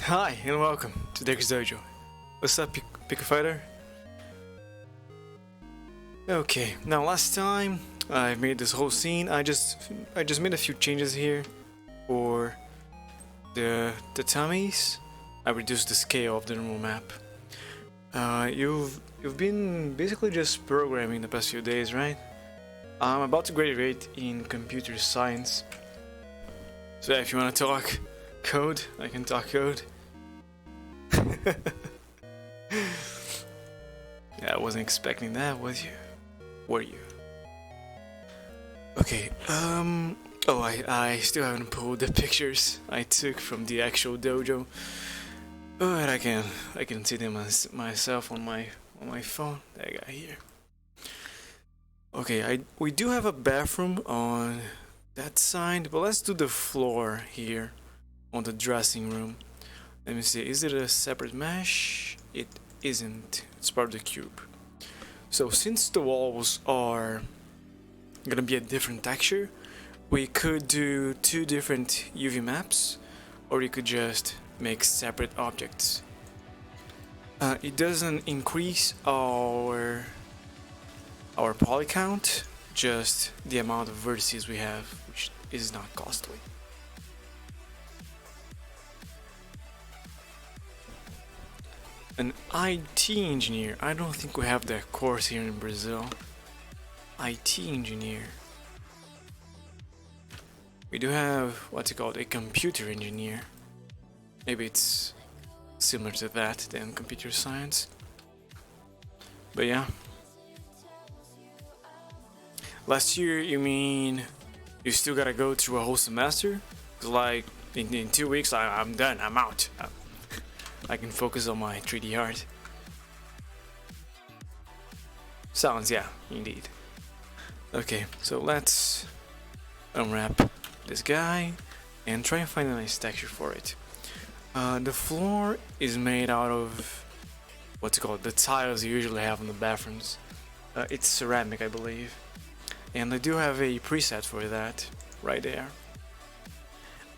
Hi and welcome to Daerik's Dojo. What's up, Pick a Fighter? Okay, now last time I made this whole scene. I just made a few changes here for the tummies. I reduced the scale of the normal map. You've been basically just programming the past few days, right? I'm about to graduate in computer science. So if you want to talk code, I can talk code. Yeah, I wasn't expecting that, was you? Were you? Okay, oh, I still haven't pulled the pictures I took from the actual dojo, but I can see them myself on my phone that I got here. Okay, we do have a bathroom on that side, but let's do the floor here on the dressing room. Let me see, is it a separate mesh? It isn't, it's part of the cube. So since the walls are gonna be a different texture, we could do two different UV maps, or you could just make separate objects. It doesn't increase our poly count, just the amount of vertices we have, which is not costly. An IT engineer. I don't think we have that course here in Brazil. IT engineer. We do have what's it called, a computer engineer. Maybe it's similar to that than computer science. But yeah. Last year, you mean you still gotta go through a whole semester? 'Cause like in 2 weeks, I'm done. I'm out. I can focus on my 3D art. Sounds, yeah, indeed. Okay, so let's unwrap this guy and try and find a nice texture for it. The floor is made out of what's it called, the tiles you usually have in the bathrooms. It's ceramic, I believe, and I do have a preset for that right there.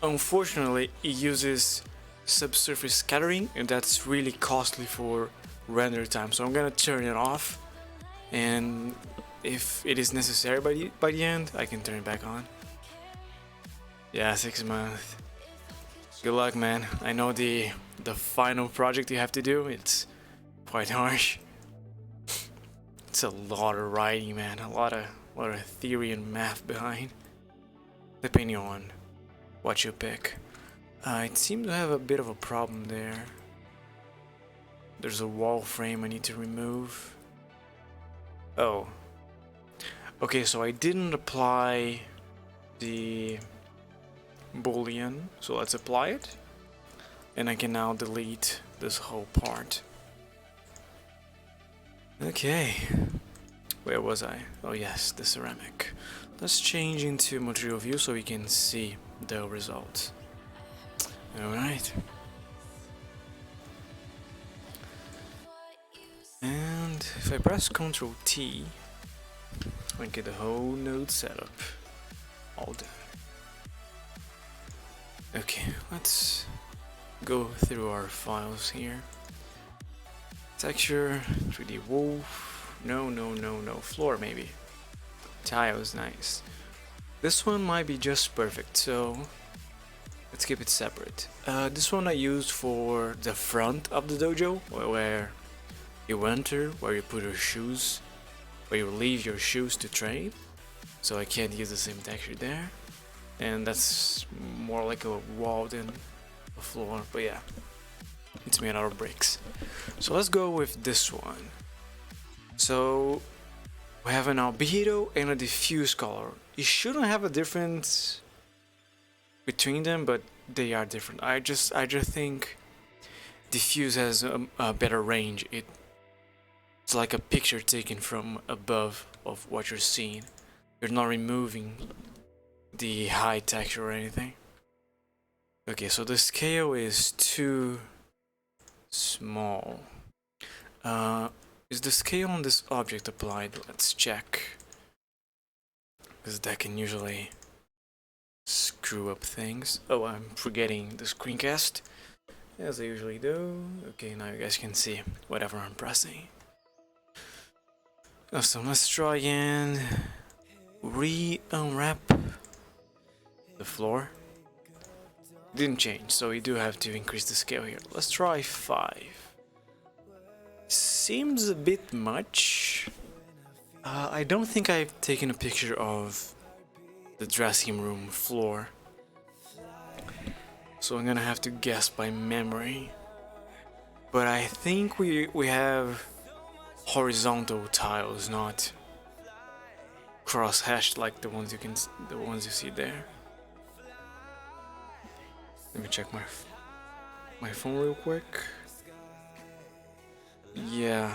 Unfortunately, it uses subsurface scattering, and that's really costly for render time, so I'm gonna turn it off, and if it is necessary by the end, I can turn it back on. Yeah, 6 months. Good luck, man. I know the final project you have to do, it's quite harsh. It's a lot of writing, man, a lot of theory and math behind, depending on what you pick. It seems to have a bit of a problem there. There's a wall frame I need to remove. Oh. Okay, so I didn't apply the boolean, so let's apply it. And I can now delete this whole part. Okay. Where was I? Oh yes, the ceramic. Let's change into material view so we can see the results. Alright. And if I press Ctrl T, I get the whole node setup. All done. Okay, let's go through our files here. Texture, 3D wolf. No. Floor maybe. Tiles, nice. This one might be just perfect, so let's keep it separate. This one I used for the front of the dojo, where you enter, where you put your shoes, where you leave your shoes to train. So I can't use the same texture there. And that's more like a wall than a floor, but yeah. It's made out of bricks. So let's go with this one. So we have an albedo and a diffuse color. You shouldn't have a difference between them, but they are different. I just think diffuse has a better range. It's like a picture taken from above of what you're seeing. You're not removing the high texture or anything. Okay, so the scale is too small. Is the scale on this object applied? Let's check, because that can usually screw up things. Oh, I'm forgetting the screencast. as I usually do. Okay, now you guys can see whatever I'm pressing. Awesome, let's try and re-unwrap the floor. Didn't change, so we do have to increase the scale here. Let's try 5. Seems a bit much. I don't think I've taken a picture of the dressing room floor, so I'm gonna have to guess by memory. But I think we have horizontal tiles, not cross-hatched like the ones you see there. Let me check my phone real quick. Yeah,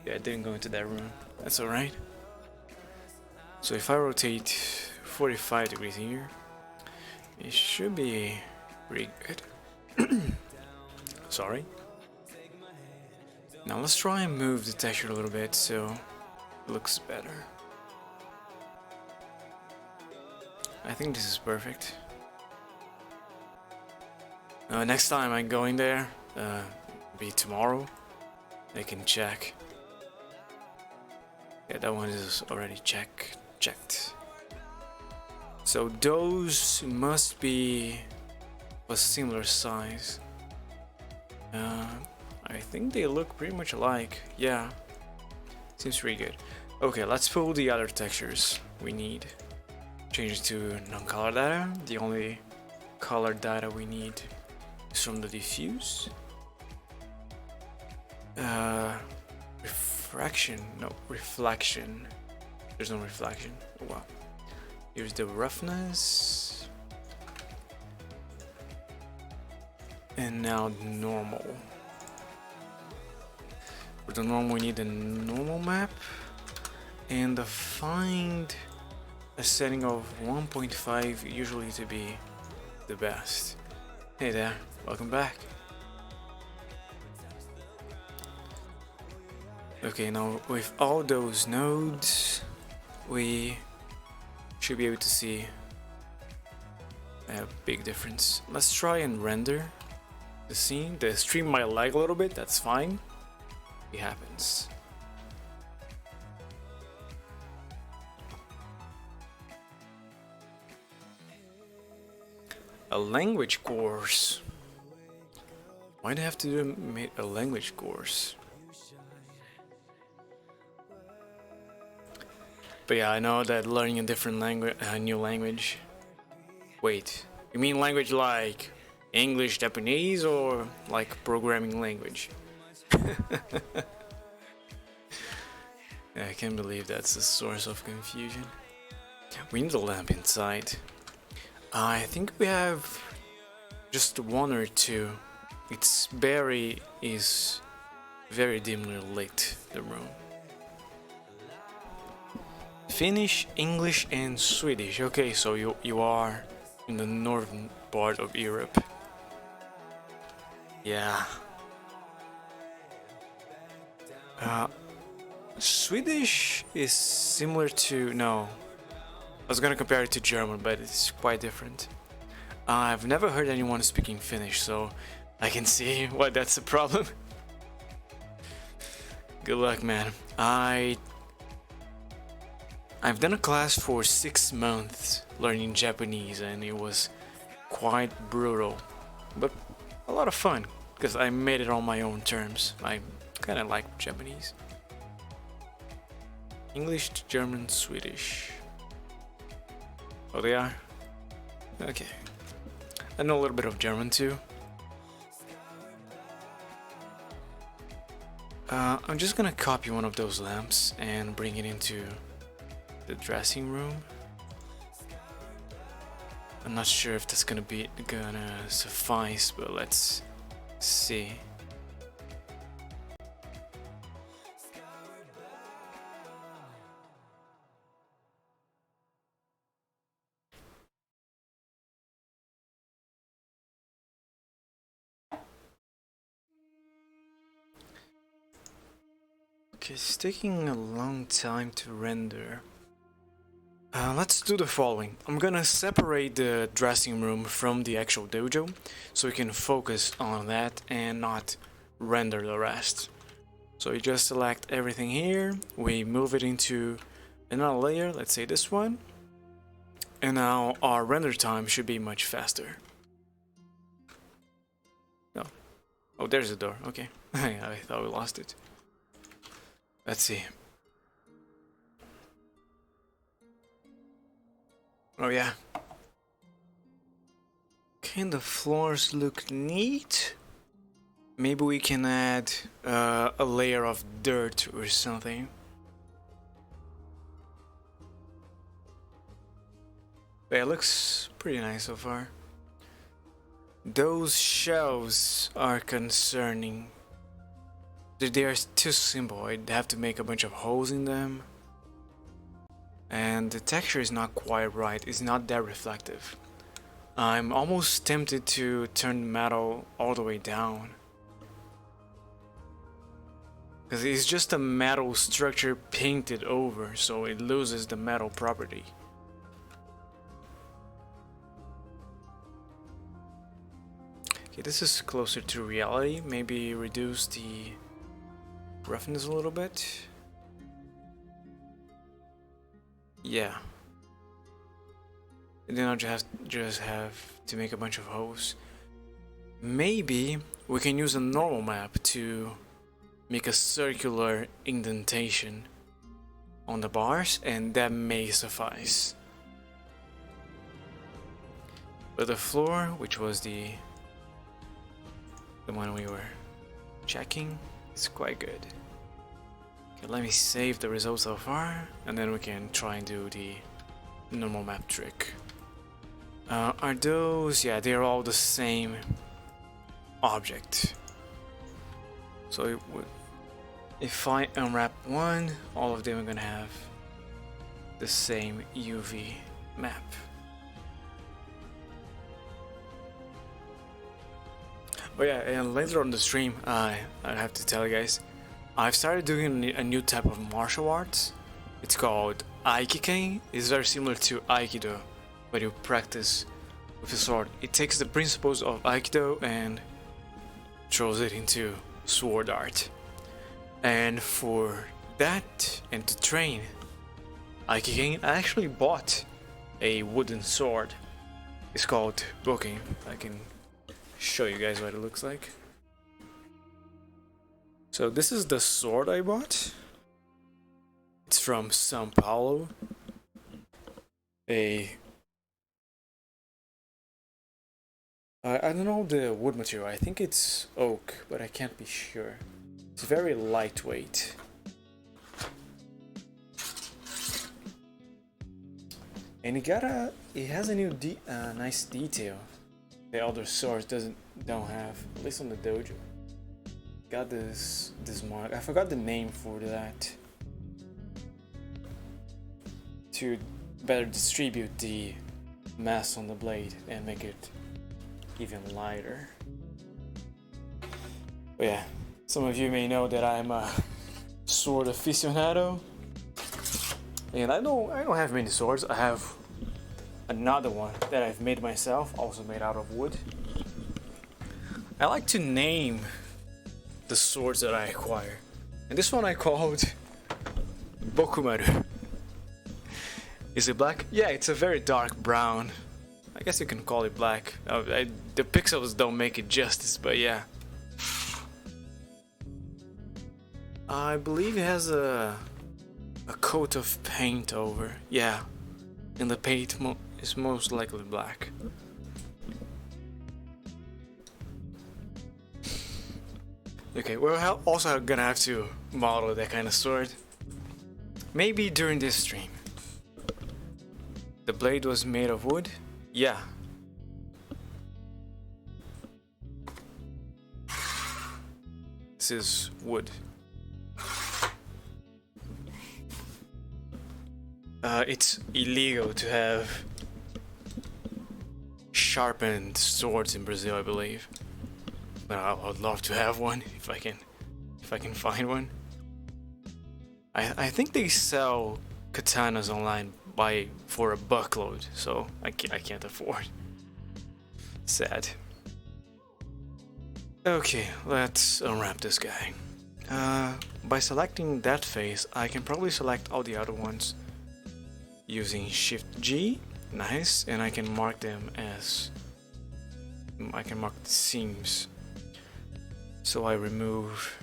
I didn't go into that room. That's alright. So if I rotate 45 degrees here, it should be pretty good. Sorry. Now let's try and move the texture a little bit so it looks better. I think this is perfect. Next time I go in there, be tomorrow, I can check. Yeah, that one is already checked. So those must be a similar size. I think they look pretty much alike. Yeah, seems pretty good. Okay, let's pull the other textures we need. Change it to non-color data. The only color data we need is from the diffuse. Reflection. There's no reflection. Oh, wow. Here's the roughness. And now normal. For the normal, we need a normal map. And find a setting of 1.5 usually to be the best. Hey there, welcome back. Okay, now with all those nodes, we should be able to see a big difference. Let's try and render the scene. The stream might lag a little bit, that's fine. It happens. A language course. Why do I have to do a language course? But yeah, I know that learning a different language, a new language. Wait, you mean language like English, Japanese, or like programming language? I can't believe that's the source of confusion. We need a lamp inside. I think we have just 1 or 2. Its berry is very dimly lit, the room. Finnish, English, and Swedish. Okay, so you are in the northern part of Europe. Yeah. Swedish is similar to... no. I was gonna compare it to German, but it's quite different. I've never heard anyone speaking Finnish, so I can see why that's a problem. Good luck, man. I've done a class for 6 months learning Japanese, and it was quite brutal, but a lot of fun because I made it on my own terms. I kind of like Japanese. English, German, Swedish. Oh, they are? Okay. I know a little bit of German too. I'm just gonna copy one of those lamps and bring it into the dressing room. I'm not sure if that's gonna suffice, but let's see. Okay, it's taking a long time to render. Let's do the following. I'm gonna separate the dressing room from the actual dojo so we can focus on that and not render the rest. So you just select everything here, we move it into another layer, let's say this one, and now our render time should be much faster. Oh, there's the door, okay. I thought we lost it. Let's see. Oh yeah. Can the floors look neat? Maybe we can add a layer of dirt or something. Yeah, it looks pretty nice so far. Those shelves are concerning. They are too simple. I'd have to make a bunch of holes in them. And the texture is not quite right. It's not that reflective. I'm almost tempted to turn metal all the way down. Because it's just a metal structure painted over, so it loses the metal property. Okay, this is closer to reality. Maybe reduce the roughness a little bit. Yeah. And then I'll just have to make a bunch of holes. Maybe we can use a normal map to make a circular indentation on the bars, and that may suffice. But the floor, which was the one we were checking, is quite good. Okay, let me save the results so far, and then we can try and do the normal map trick. Are those? Yeah, they're all the same object. So if I unwrap one, all of them are gonna have the same UV map. Oh yeah, and later on the stream, I have to tell you guys, I've started doing a new type of martial arts. It's called Aikiken. It's very similar to Aikido, but you practice with a sword. It takes the principles of Aikido and throws it into sword art. And for that, and to train Aikiken, I actually bought a wooden sword. It's called Boken. I can show you guys what it looks like. So this is the sword I bought. It's from São Paulo. I don't know the wood material. I think it's oak, but I can't be sure. It's very lightweight. And it has a new nice detail the other swords don't have, at least on the dojo. Got this mark. I forgot the name for that. To better distribute the mass on the blade and make it even lighter. But yeah, some of you may know that I'm a sword aficionado, and I don't have many swords. I have another one that I've made myself, also made out of wood. I like to name the swords that I acquire, and this one I called Bokumaru. Is it black? Yeah, it's a very dark brown. I guess you can call it black. The pixels don't make it justice, but yeah. I believe it has a coat of paint over. Yeah, and the paint is most likely black. Okay, we're also gonna have to model that kind of sword. Maybe during this stream. The blade was made of wood? Yeah. This is wood. It's illegal to have sharpened swords in Brazil, I believe. But I would love to have one if I can find one. I think they sell katanas online, buy for a buckload, so I can't afford. Sad. Okay, let's unwrap this guy. By selecting that face, I can probably select all the other ones using Shift G. Nice, and I can mark them as I can mark the seams. So I remove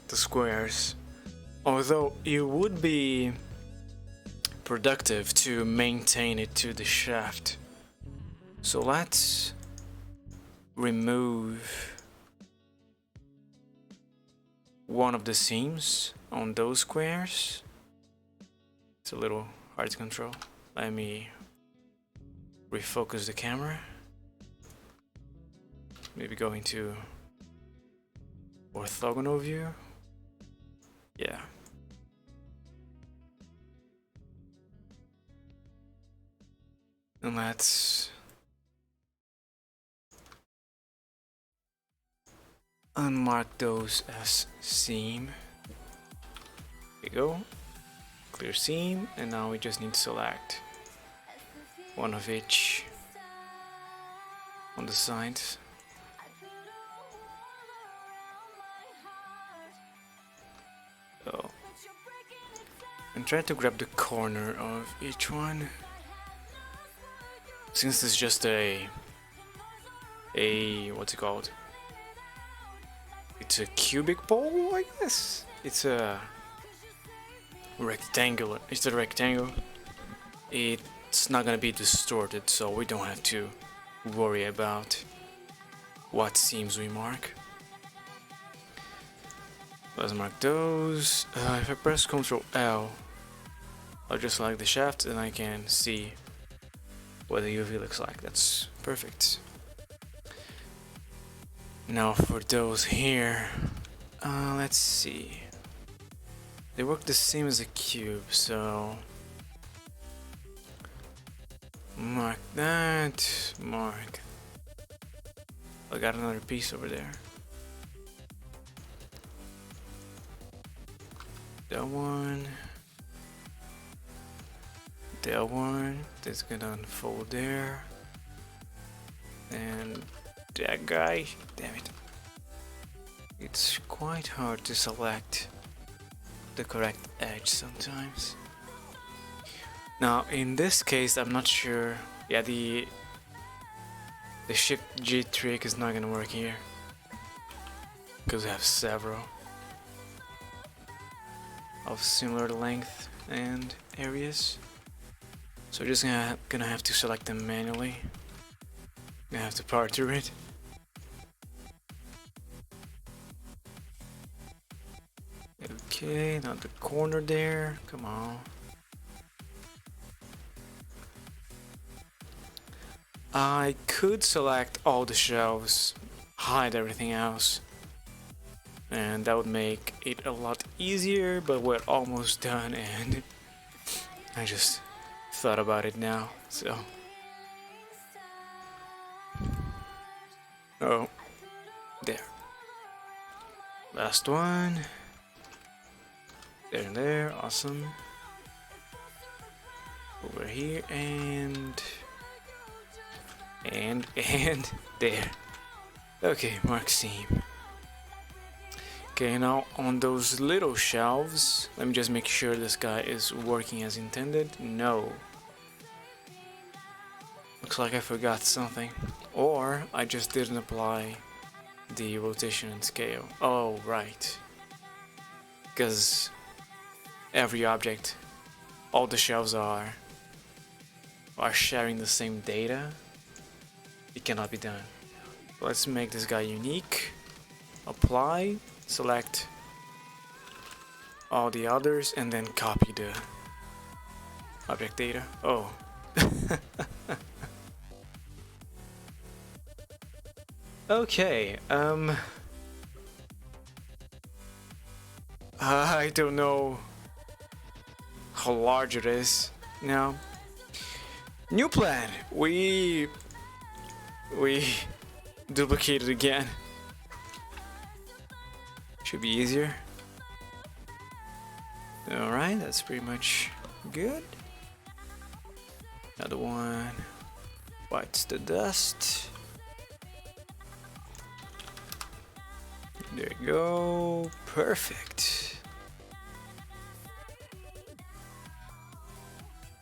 the squares. Although it would be productive to maintain it to the shaft. So let's remove one of the seams on those squares. It's a little hard to control. Let me refocus the camera. Maybe go into orthogonal view. Yeah. And let's unmark those as seam. There we go. Clear seam, and now we just need to select one of each on the sides. So, and try to grab the corner of each one. Since it's just a what's it called? It's a cubic bowl, I guess. It's a rectangular. It's a rectangle. It's not gonna be distorted, so we don't have to worry about what seams we mark. Let's mark those. If I press Ctrl L, I'll just select the shaft and I can see what the UV looks like. That's perfect. Now for those here, let's see. They work the same as a cube, so mark that, mark. I got another piece over there. That one. That one. That's gonna unfold there. And that guy. Damn it. It's quite hard to select the correct edge sometimes. Now in this case, I'm not sure. Yeah, the Shift G trick is not gonna work here because we have several of similar length and areas. So we're just gonna have to select them manually. Gonna have to power through it. Okay, now the corner there. Come on. I could select all the shelves, hide everything else, and that would make it a lot easier, but we're almost done and I just thought about it now, so. Oh, there. Last one. There and there, awesome. Over here and there. Okay, mark seam. Okay, now on those little shelves, let me just make sure this guy is working as intended. No. Looks like I forgot something. Or I just didn't apply the rotation and scale. Oh, right. Because every object, all the shelves are sharing the same data. It cannot be done. Let's make this guy unique. Apply, select all the others, and then copy the object data. Oh. Okay, I don't know how large it is now. New plan. We duplicated again. Should be easier. Alright, that's pretty much good. Another one. Bites the dust. There you go. Perfect.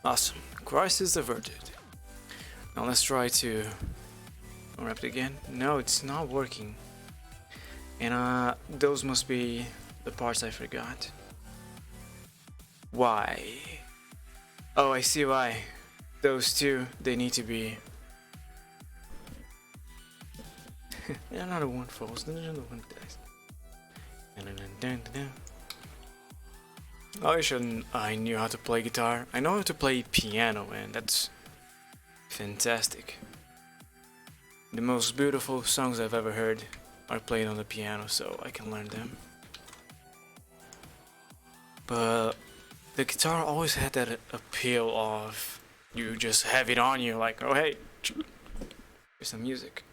Awesome. Crisis averted. Now let's try to unwrap it again. No, it's not working. And those must be the parts I forgot. Why? Oh, I see why. Those two, they need to be. Another one falls. Another one dies. I wish I knew how to play guitar. I know how to play piano, and that's fantastic. The most beautiful songs I've ever heard are played on the piano, so I can learn them. But the guitar always had that appeal of you just have it on you, like, oh hey, here's some music.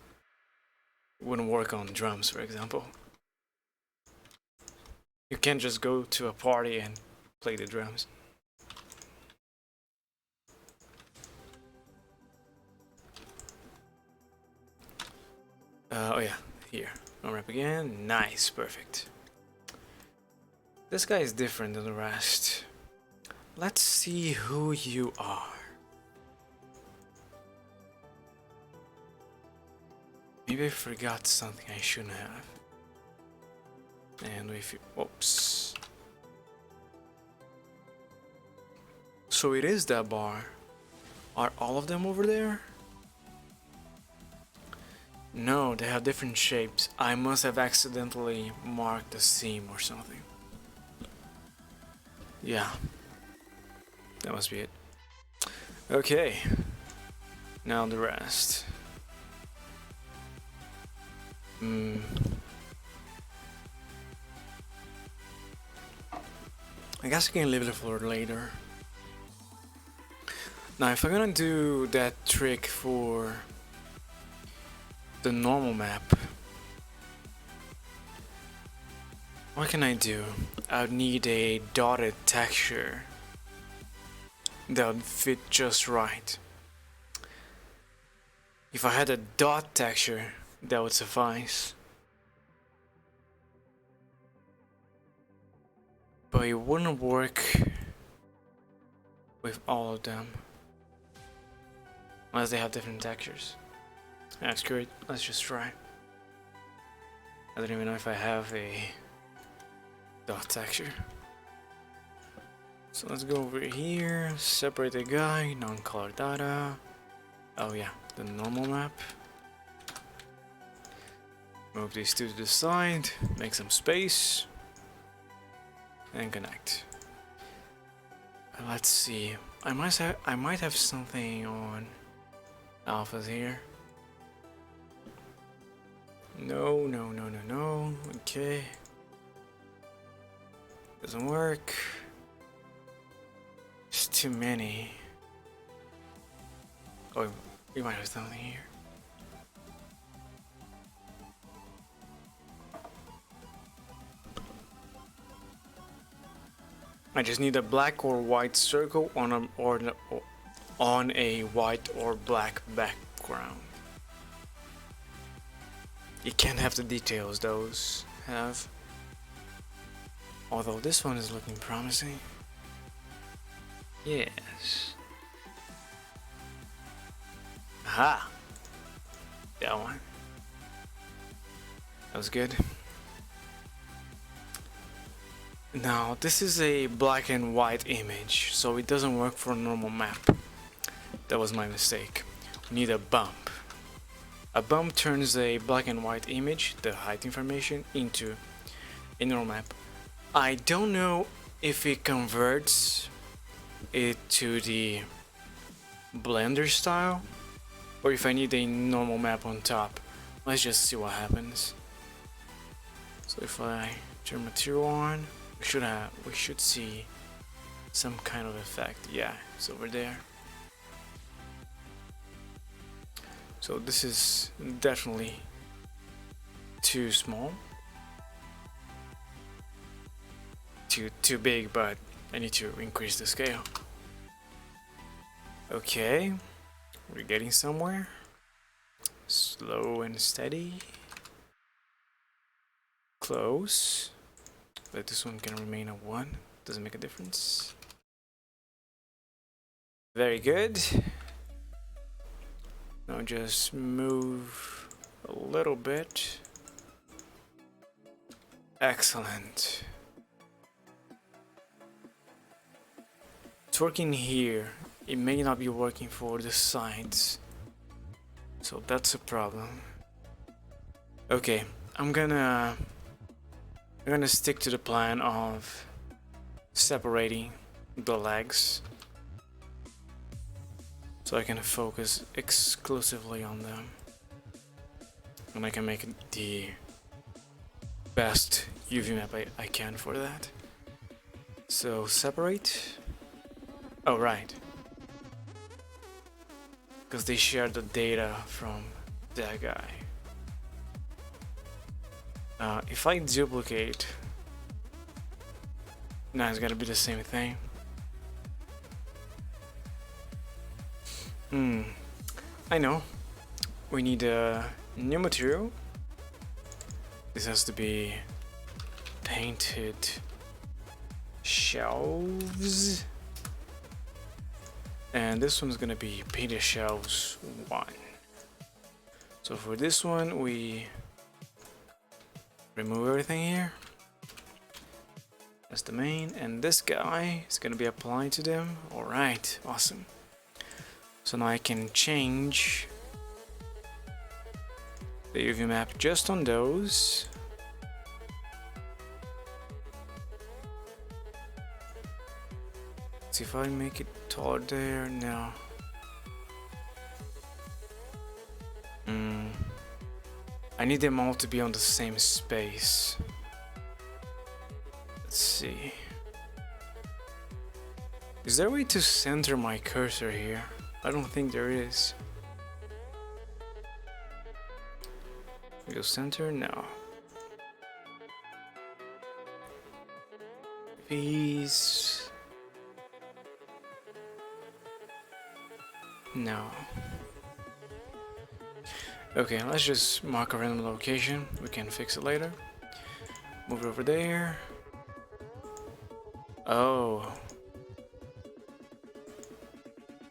It wouldn't work on drums, for example. You can't just go to a party and play the drums. Oh yeah, here. Unwrap again. Nice, perfect. This guy is different than the rest. Let's see who you are. Maybe I forgot something I shouldn't have. And if you... Oops. So it is that bar. Are all of them over there? No, they have different shapes. I must have accidentally marked a seam or something. Yeah. That must be it. Okay. Now the rest. I guess I can leave it for later. Now if I'm gonna do that trick for the normal map, what can I do? I would need a dotted texture that would fit just right. If I had a dot texture, that would suffice. But it wouldn't work with all of them. Unless they have different textures. That's great, let's just try. I don't even know if I have a dot texture. So let's go over here, separate the guy, non-color data. Oh yeah, the normal map. Move these two to the side, make some space, and connect. Let's see. I might have something on alphas here. No. Okay. Doesn't work. It's too many. Oh, we might have something here. I just need a black or white circle on a white or black background. You can't have the details those have. Although this one is looking promising. Yes. Aha! That one. That was good. Now, this is a black and white image, so it doesn't work for a normal map. That was my mistake. We need a bump. A bump turns a black and white image, the height information, into a normal map. I don't know if it converts it to the Blender style, or if I need a normal map on top. Let's just see what happens. So if I turn material on, we should see some kind of effect. Yeah, it's over there. So this is definitely too small, too big, but I need to increase the scale. Okay, we're getting somewhere. Slow and steady. Close. But this one can remain a 1. Doesn't make a difference. Very good. Now just move a little bit. Excellent. It's working here. It may not be working for the sides. So that's a problem. Okay, I'm gonna stick to the plan of separating the legs so I can focus exclusively on them, and I can make the best UV map I can for that. So separate. Oh right, because they share the data from that guy. If I duplicate, now it's gonna be the same thing. I know. We need a new material. This has to be painted shelves. And this one's gonna be painted shelves 1. So for this one, we remove everything here. That's the main, and this guy is gonna be applied to them. Alright, awesome. So now I can change the UV map just on those. See if I make it taller there. No. I need them all to be on the same space. Let's see. Is there a way to center my cursor here? I don't think there is. We go center? No. These. No. Okay, let's just mark a random location. We can fix it later. Move it over there. Oh.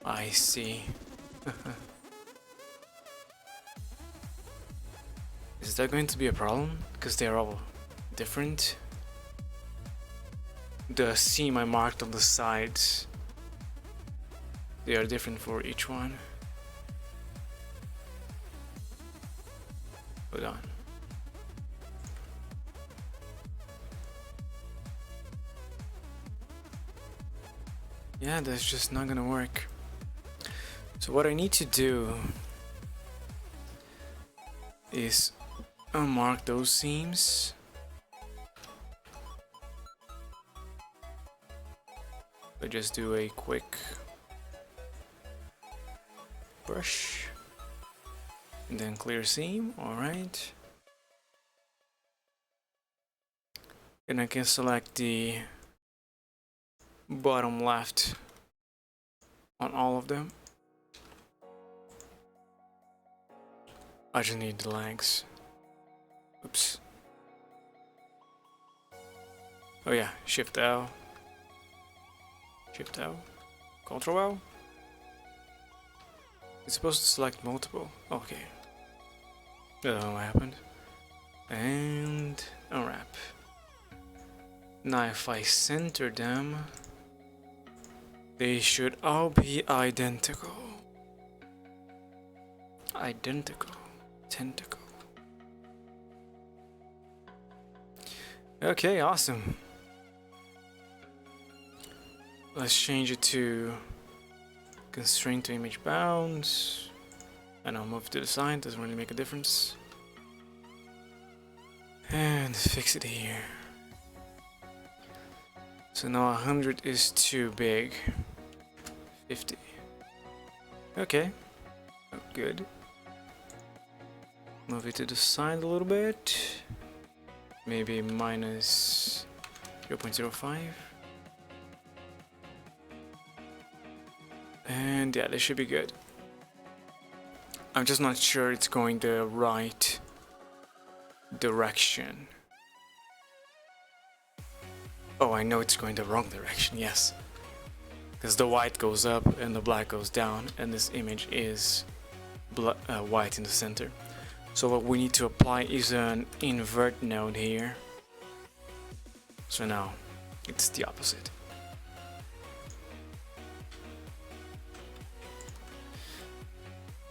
I see. Is that going to be a problem? Because they're all different. The seam I marked on the sides, they are different for each one. Hold on. Yeah, that's just not gonna work. So what I need to do is unmark those seams. I just do a quick brush and then clear seam. All right, and I can select the bottom left on all of them. I just need the legs. Oops. Oh yeah, Shift L. Shift L. Control L. It's supposed to select multiple. Okay. I don't know what happened. And unwrap. Now if I center them, they should all be identical. Identical. Tentacle. Okay, awesome. Let's change it to constraint to image bounds, and I'll move to the side, doesn't really make a difference. And fix it here. So now 100 is too big. 50. Okay, oh, good. Move it to the side a little bit. Maybe minus 0.05. And yeah, this should be good. I'm just not sure it's going the right direction. Oh, I know it's going the wrong direction, yes. Because the white goes up and the black goes down, and this image is white in the center. So what we need to apply is an invert node here. So now it's the opposite.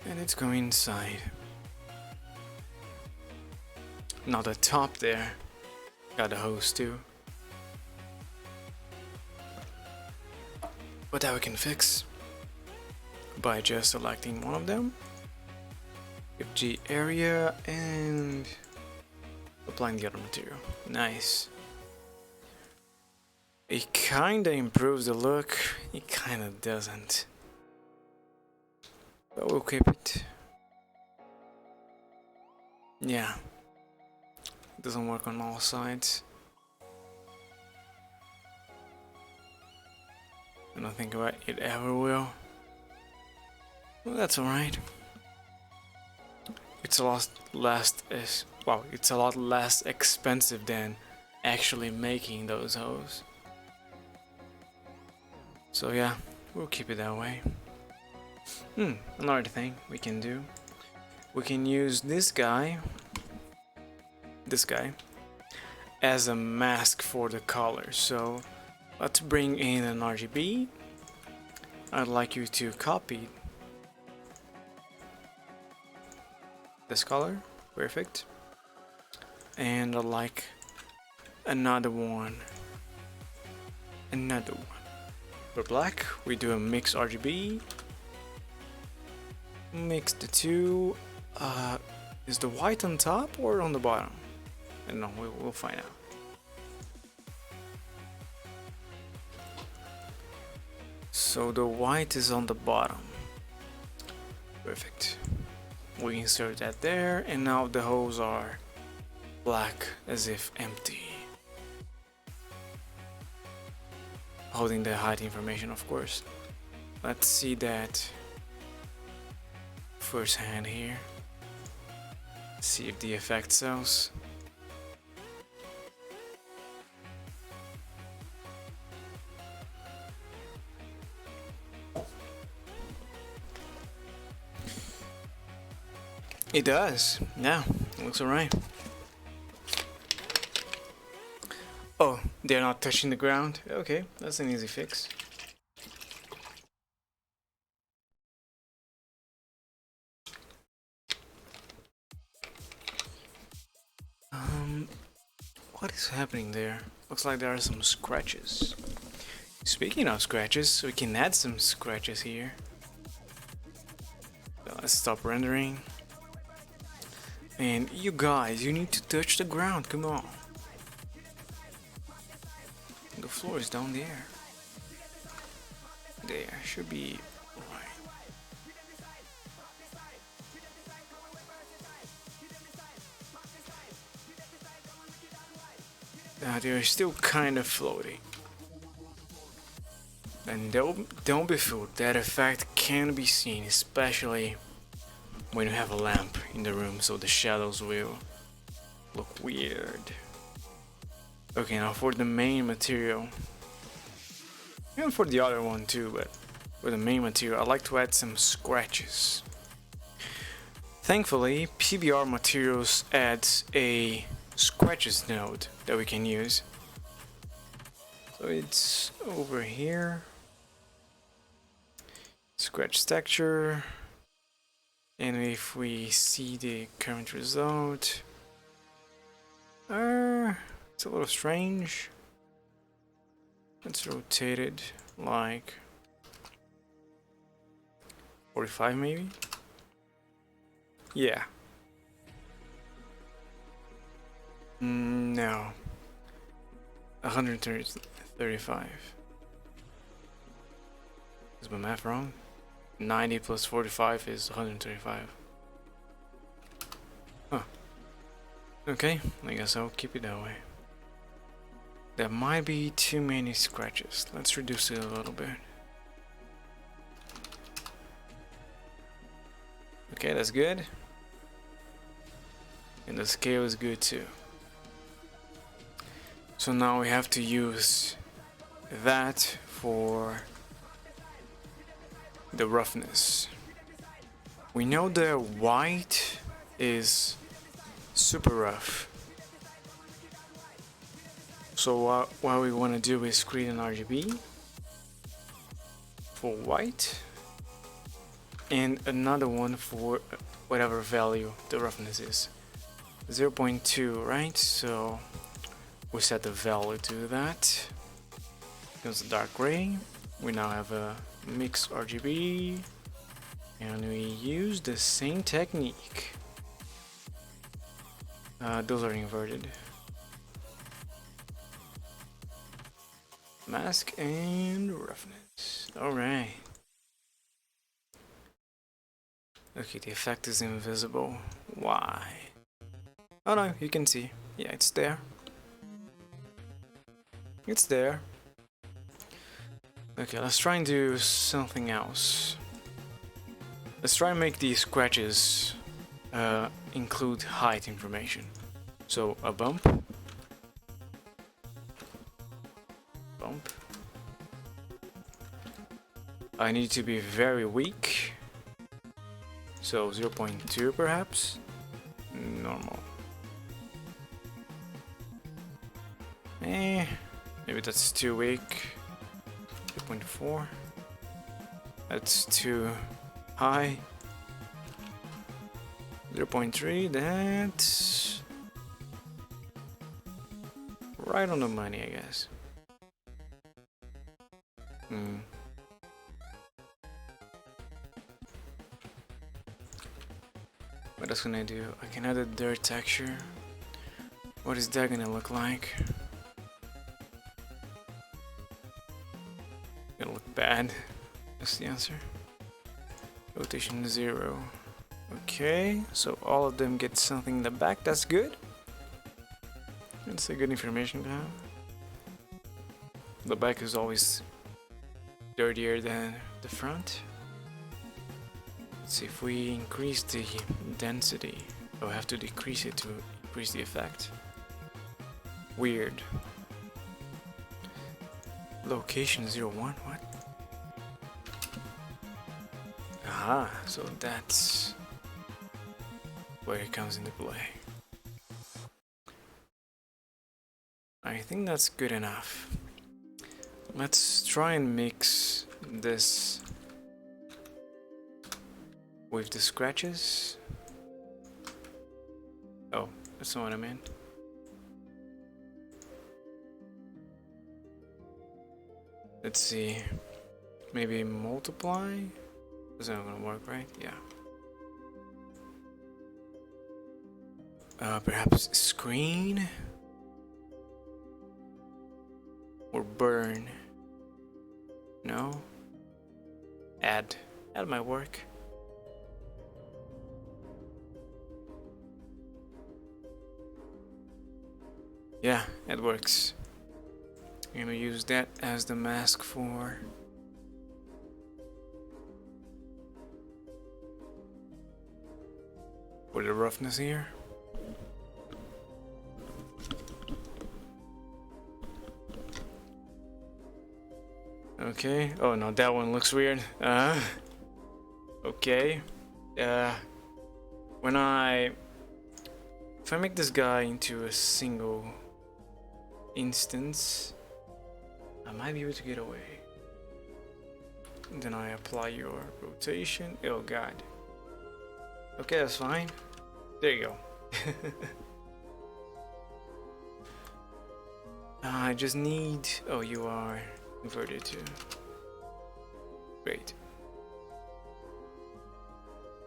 And it's going inside. Now the top there got a hose too. But that we can fix by just selecting one of them. Give G area and applying the other material. Nice. It kinda improves the look, it kinda doesn't. But we'll keep it. Yeah. It doesn't work on all sides. I don't think it ever will. Well, that's alright. It's a lot less expensive than actually making those hose. So yeah, we'll keep it that way. Another thing we can do. We can use this guy as a mask for the color. So let's bring in an RGB. I'd like you to copy this color, perfect. And I'd like another one. For black, we do a mix RGB. Mix the two. Is the white on top or on the bottom? I don't know, we'll find out. So the white is on the bottom. Perfect. We insert that there, and now the holes are black as if empty. Holding the height information, of course. Let's see that firsthand here. See if the effect sells. It does, yeah, it looks alright. Oh, they're not touching the ground? Okay, that's an easy fix. What is happening there? Looks like there are some scratches. Speaking of scratches, we can add some scratches here. So let's stop rendering. And you guys, you need to touch the ground, come on. The floor is down there. There, should be right. They're still kind of floating. And don't be fooled, that effect can be seen, especially when you have a lamp in the room, so the shadows will look weird. Okay, now for the main material, and for the other one too, but for the main material, I like to add some scratches. Thankfully, PBR Materials adds a scratches node that we can use. So it's over here. Scratch texture. And if we see the current result, it's a little strange. Let's rotate it like 45 maybe. Yeah. No. 135. Is my math wrong? 90 plus 45 is 135. Huh. Okay, I guess I'll keep it that way. There might be too many scratches. Let's reduce it a little bit. Okay, that's good. And the scale is good too. So now we have to use that for the roughness. We know the white is super rough. So what we want to do is create an RGB for white and another one for whatever value the roughness is. 0.2, right? So we set the value to that. Goes dark gray. We now have a mixed RGB and we use the same technique. Those are inverted. Mask and roughness. Alright. Okay, the effect is invisible. Why? Oh no, you can see. Yeah, it's there. It's there. Okay, let's try and do something else. Let's try and make these scratches include height information. So a bump. Bump. I need to be very weak. So 0.2 perhaps. Normal. Maybe that's too weak. 2.4. That's too high. 0.3. That's right on the money, I guess. What else can I do? I can add a dirt texture. What is that gonna look like? Gonna look bad. That's the answer. Rotation 0. Okay, so all of them get something in the back. That's good. That's a good information to have. The back is always dirtier than the front. Let's see if we increase the density. Oh, I have to decrease it to increase the effect. Weird. Location 01, what? Aha, so that's where it comes into play. I think that's good enough. Let's try and mix this with the scratches. Oh, that's not what I meant. Let's see. Maybe multiply? That's not gonna work, right? Yeah. Perhaps screen? Or burn? No? Add. Add might work. Yeah, it works. I'm gonna use that as the mask for the roughness here. Okay. Oh no, that one looks weird. Okay. If I make this guy into a single instance, I might be able to get away. Then I apply your rotation. Oh god. Okay, that's fine. There you go. I just need... Oh, you are inverted too. Great.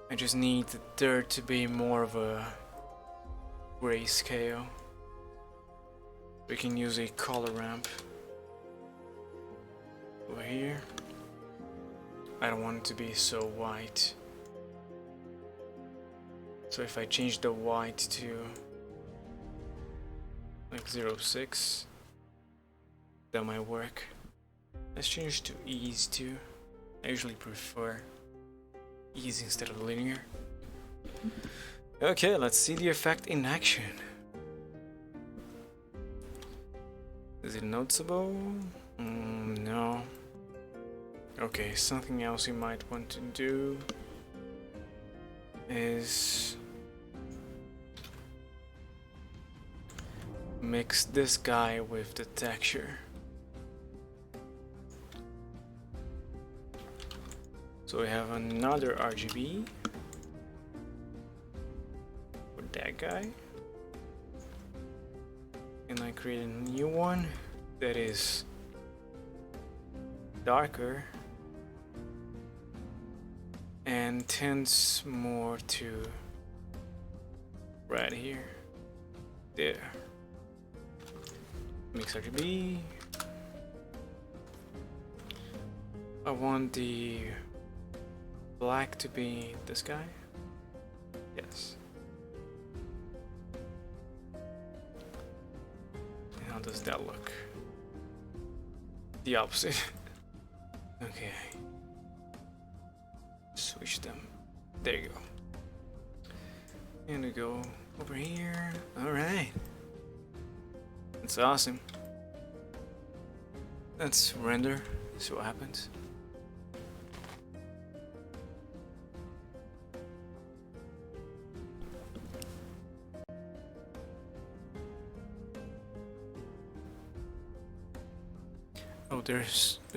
I just need the dirt to be more of a grayscale. We can use a color ramp over here. I don't want it to be so white. So if I change the white to like 0.6, that might work. Let's change to ease too. I usually prefer ease instead of linear. Okay, let's see the effect in action. Is it noticeable? No. Okay, something else you might want to do is mix this guy with the texture. So we have another RGB for that guy, and I create a new one that is darker and tends more to red here. There. Mix RGB. I want the black to be this guy. Yes. And how does that look? The opposite. Okay. Switch them. There you go. And we go over here. Alright. That's awesome. Let's render. See what happens. Oh, there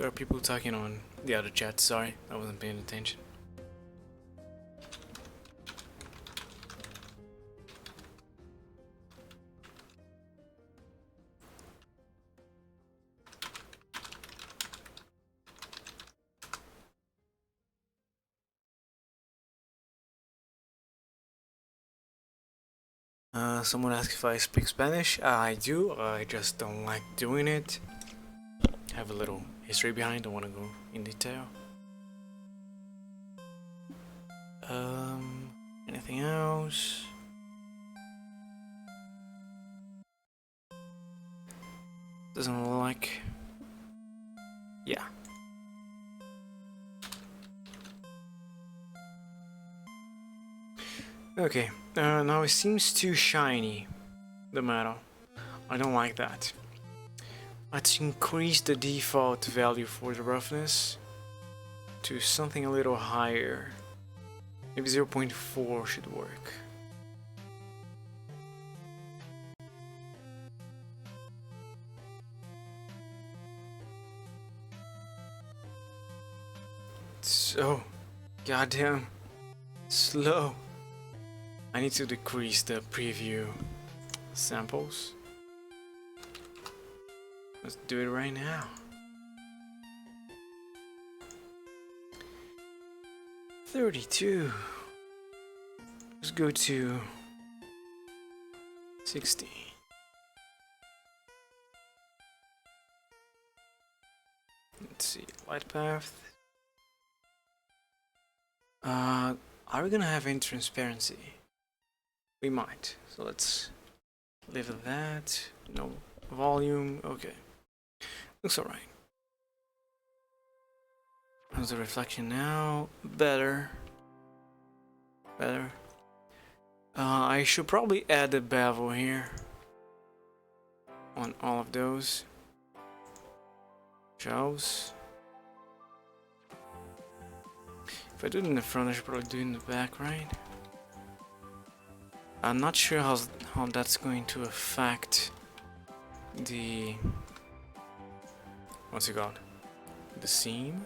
are people talking on the other chat. Sorry, I wasn't paying attention. Someone asked if I speak Spanish. I do. I just don't like doing it. Have a little history behind. Don't want to go in detail. Anything else? Doesn't look like. Yeah. Okay. Now it seems too shiny, the metal. I don't like that. Let's increase the default value for the roughness to something a little higher. Maybe 0.4 should work. So goddamn slow. I need to decrease the preview samples. Let's do it right now. $32. Let's go to 60. Let's see, light path. Are we gonna have any transparency? We might. So let's leave it that. No volume. Okay. Looks alright. How's the reflection now? Better. Better. I should probably add a bevel here on all of those shelves. If I do it in the front, I should probably do it in the back, right? I'm not sure how that's going to affect the what's it called? The seam.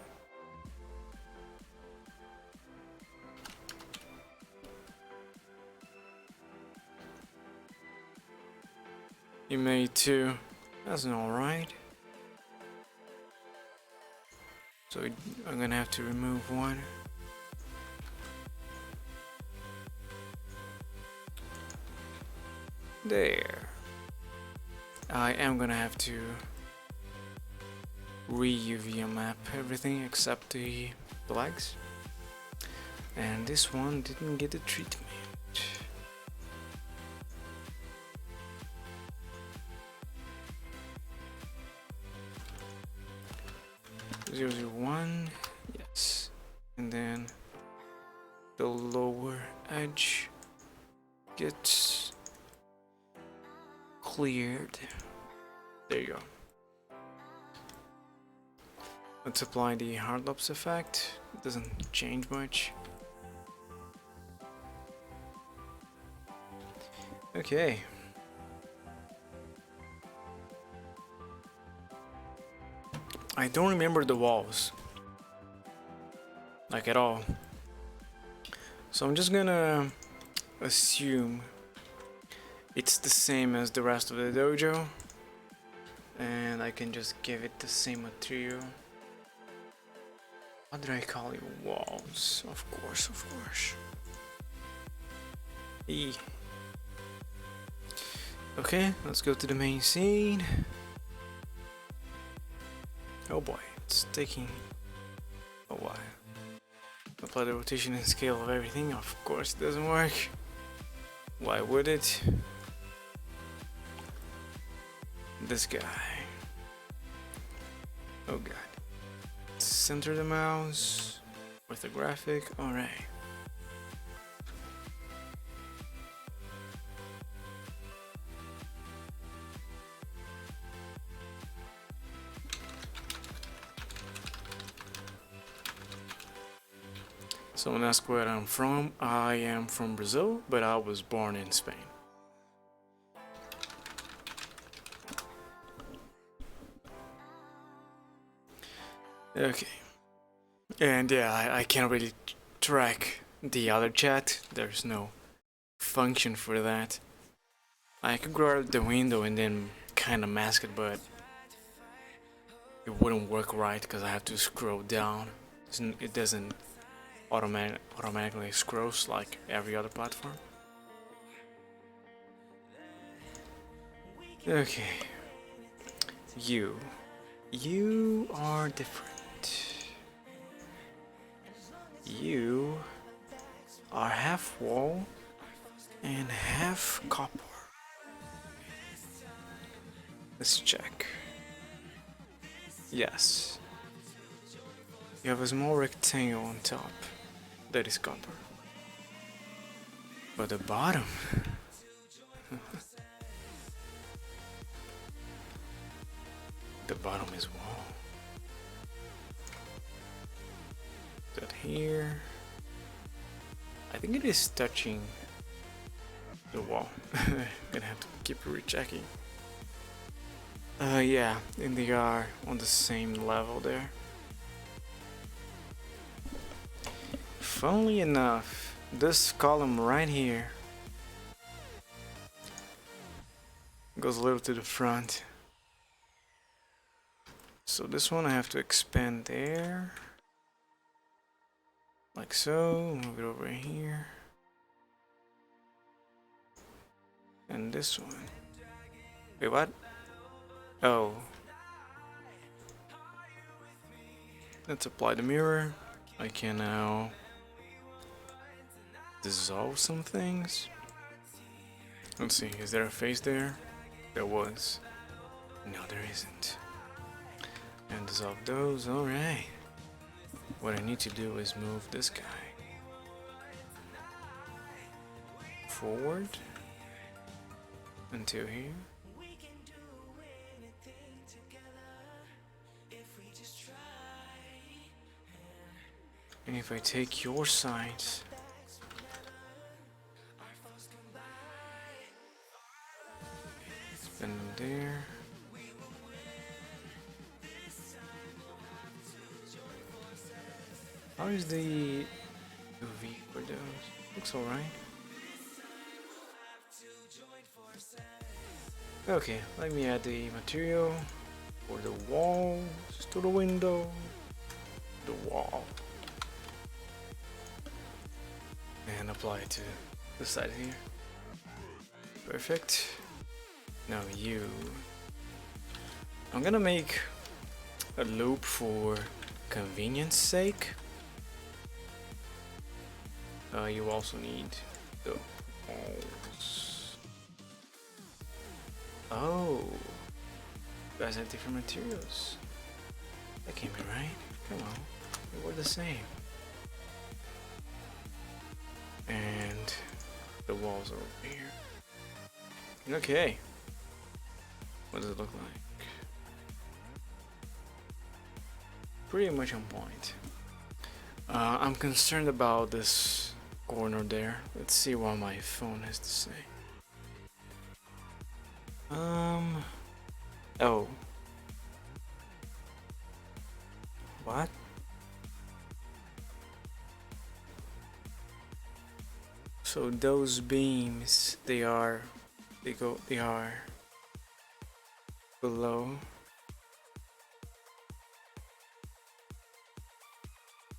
You made two. That's all right. So I'm gonna have to remove one. There. I am gonna have to re-UV map everything except the legs. And this one didn't get the treatment. 001, yes. And then the lower edge. get cleared. There you go. Let's apply the hard lobs effect. It doesn't change much. Okay. I don't remember the walls, like at all. So I'm just gonna assume it's the same as the rest of the dojo, and I can just give it the same material. What did I call it? Walls. Of course, of course. E. Okay, let's go to the main scene. Oh boy, it's taking a while. Apply the rotation and scale of everything. Of course it doesn't work. Why would it? This guy. Oh god. Center the mouse. Orthographic. Alright. Someone asked where I'm from. I am from Brazil, but I was born in Spain. Okay. And yeah, I can't really track the other chat. There's no function for that. I could grow out the window and then kind of mask it, but it wouldn't work right because I have to scroll down. It doesn't automatically scrolls like every other platform. Okay. You are different. You are half wall and half copper. Let's check. Yes. You have a small rectangle on top. That is copper. But the bottom... the bottom is wall. That here... I think it is touching the wall. Gonna have to keep rechecking. Yeah, and they are on the same level there. Funnily enough, this column right here goes a little to the front. So this one I have to expand there. Like so, move it over here. And this one. Wait, what? Oh. Let's apply the mirror. I can now dissolve some things. Let's see, is there a face there? There was. No, there isn't. And dissolve those, alright. What I need to do is move this guy forward until here. And if I take your sides, spin them there. How is the UV for those? Looks alright. Okay, let me add the material for the walls to the window, the wall, and apply it to the side here. Perfect. Now I'm gonna make a loop for convenience sake. You also need the walls. Oh, you guys have different materials. That can't be right. Come on, we're the same. And The walls are over here. Okay. What does it look like? Pretty much on point. I'm concerned about this corner there. Let's see what my phone has to say. Oh. What? So those beams, they are below.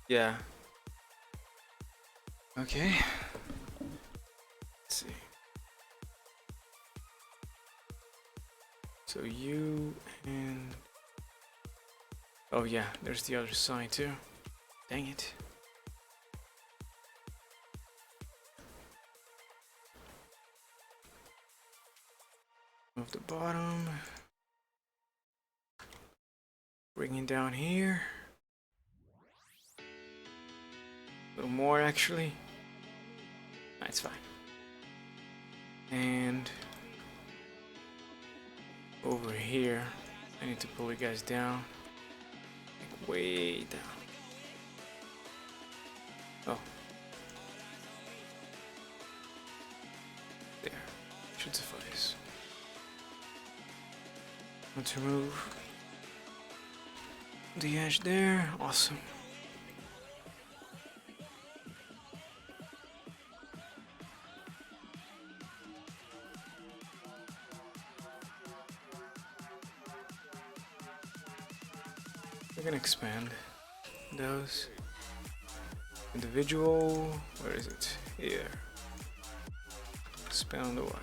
Yeah. Okay. Let's see. So you and... Oh yeah, there's the other side too. Dang it. Move the bottom. Bring it down here. A little more actually. That's fine. And over here, I need to pull you guys down. Like way down. Oh. There. Should suffice. Want to remove the edge there. Awesome. We're gonna expand those. Individual, where is it? Here. Expand the wire.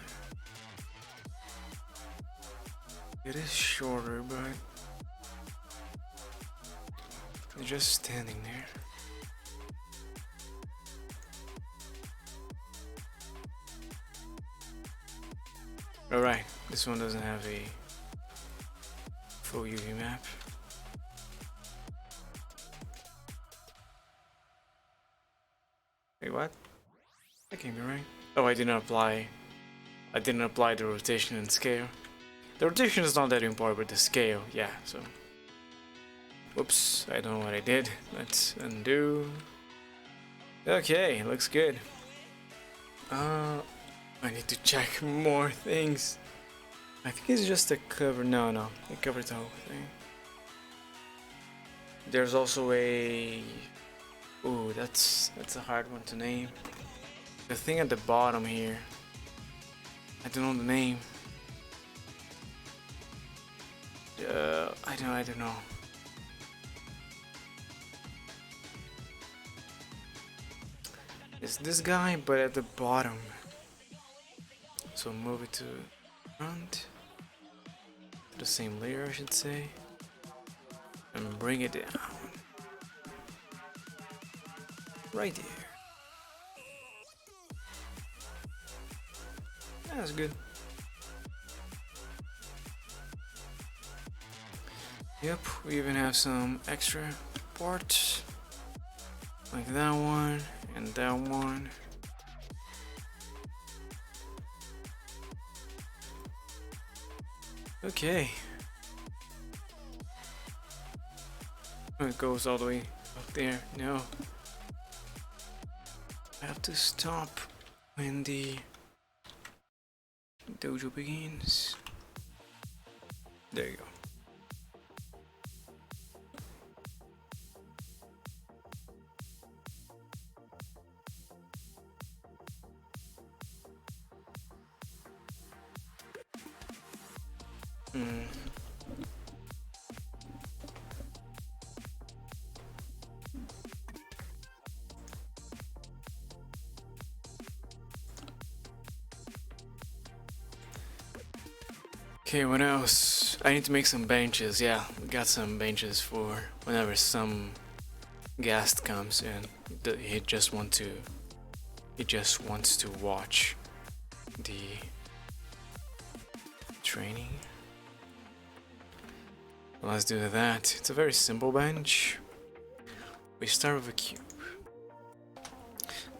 It is shorter, but they're just standing there. Alright, this one doesn't have a full UV map. Wait, what? That can't be right. Oh, I didn't apply the rotation and scale. The rotation is not that important, but the scale, yeah, so. Whoops, I don't know what I did. Let's undo. Okay, looks good. I need to check more things. I think it's just a cover. No, it covers the whole thing. There's also a... Ooh, that's a hard one to name. The thing at the bottom here. I don't know the name. I don't know. It's this guy, but at the bottom. So move it to front. To the same layer, I should say. And bring it down. Right there. That's good. Yep, we even have some extra parts. Like that one and that one. Okay. Oh, it goes all the way up there. No. I have to stop when the dojo begins. There you go. Okay, what else? I need to make some benches. Yeah, we got some benches for whenever some guest comes in. He just wants to watch the training. Well, let's do that. It's a very simple bench. We start with a cube.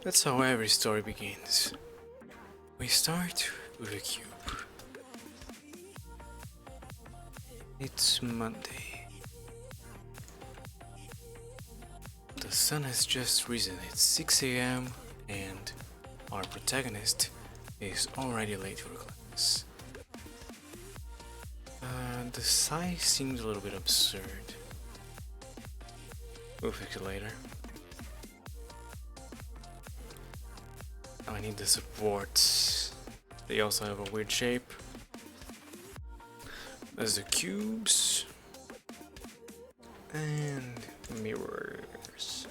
That's how every story begins. We start with a cube. It's Monday. The sun has just risen. It's 6 a.m. and our protagonist is already late for class. The size seems a little bit absurd. We'll fix it later. I need the supports. They also have a weird shape. There's the cubes and mirrors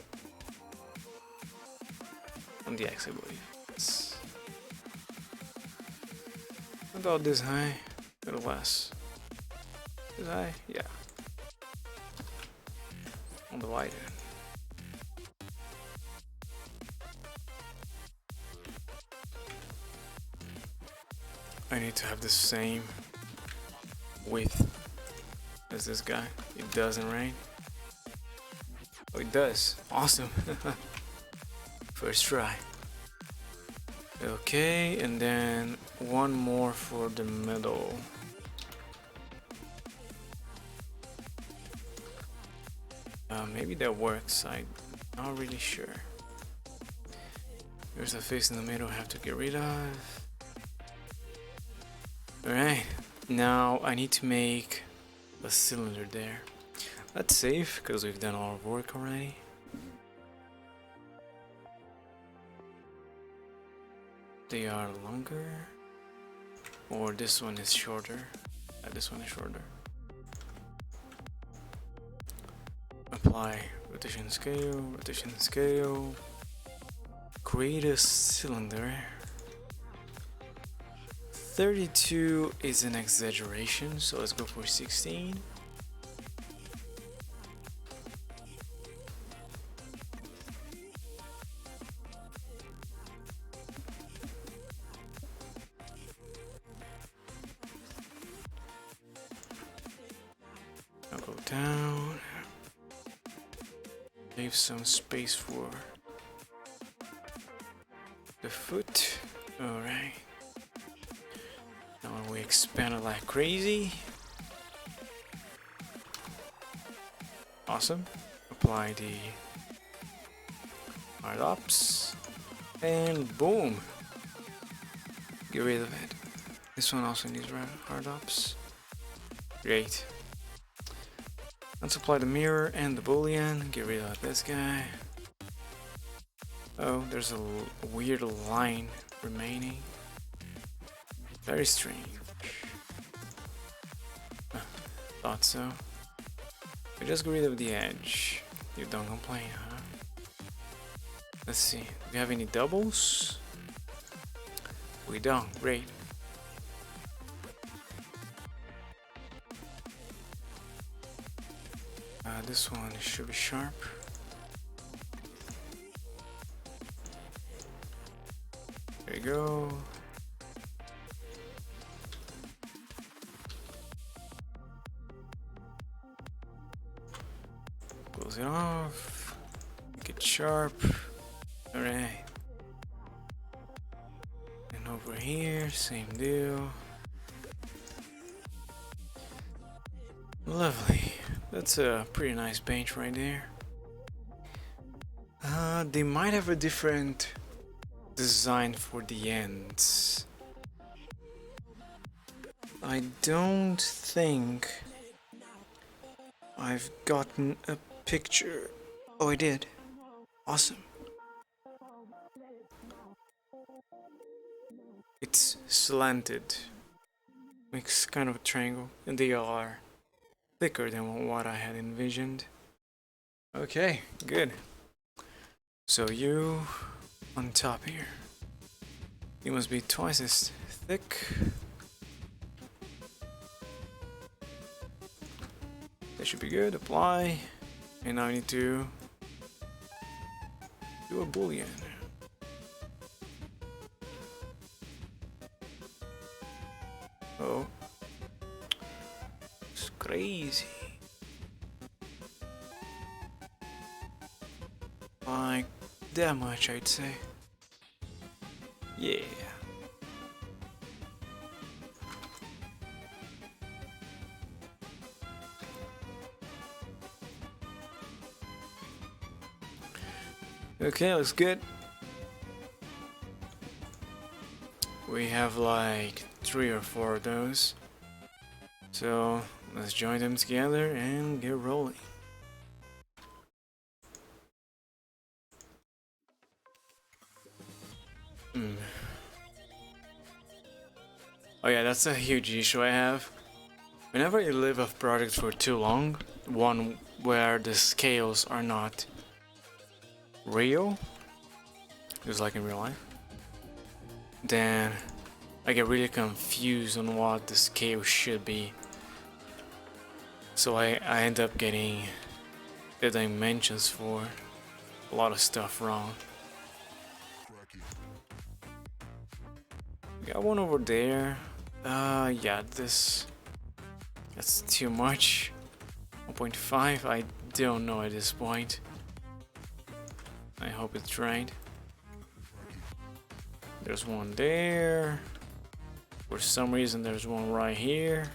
on the X, I believe. It's about this high, a little less. This high, yeah. On the wide end. I need to have the same width as this guy. It doesn't rain. Oh, it does. Awesome. First try. Okay, and then one more for the middle. Maybe that works. I'm not really sure. There's a face in the middle I have to get rid of. Alright, now I need to make a cylinder there. That's safe because we've done all our work already. They are longer, or this one is shorter. This one is shorter. Apply rotation scale, create a cylinder. 32 is an exaggeration, so let's go for 16. I'll go down. Leave some space for the foot. Alright. Now we expand it like crazy. Awesome. Apply the hard ops. And boom. Get rid of it. This one also needs hard ops. Great. Let's apply the mirror and the boolean. Get rid of this guy. Oh, there's a weird line remaining. Very strange. Thought so. I just get rid of the edge. You don't complain, huh? Let's see. Do we have any doubles? We don't. Great. This one should be sharp. There you go. Close it off. Make it sharp. Alright. And over here, same deal. Lovely. That's a pretty nice bench right there. They might have a different design for the ends. I don't think I've gotten a picture. Oh, I did. Awesome. It's slanted. Makes kind of a triangle, and they are thicker than what I had envisioned. Okay, good. So you on top here. You must be twice as thick. That should be good. Apply. And now I need to do a boolean. Oh. It's crazy. Like that much, I'd say. Yeah. Okay, looks good. We have like 3 or 4 of those. So let's join them together and get rolling. Oh yeah, that's a huge issue I have. Whenever you live a project for too long, one where the scales are not real, just like in real life, then I get really confused on what the scale should be. So I end up getting the dimensions for a lot of stuff wrong. We got one over there. Yeah, that's too much. 1.5, I don't know at this point. I hope it's right. There's one there. For some reason there's one right here.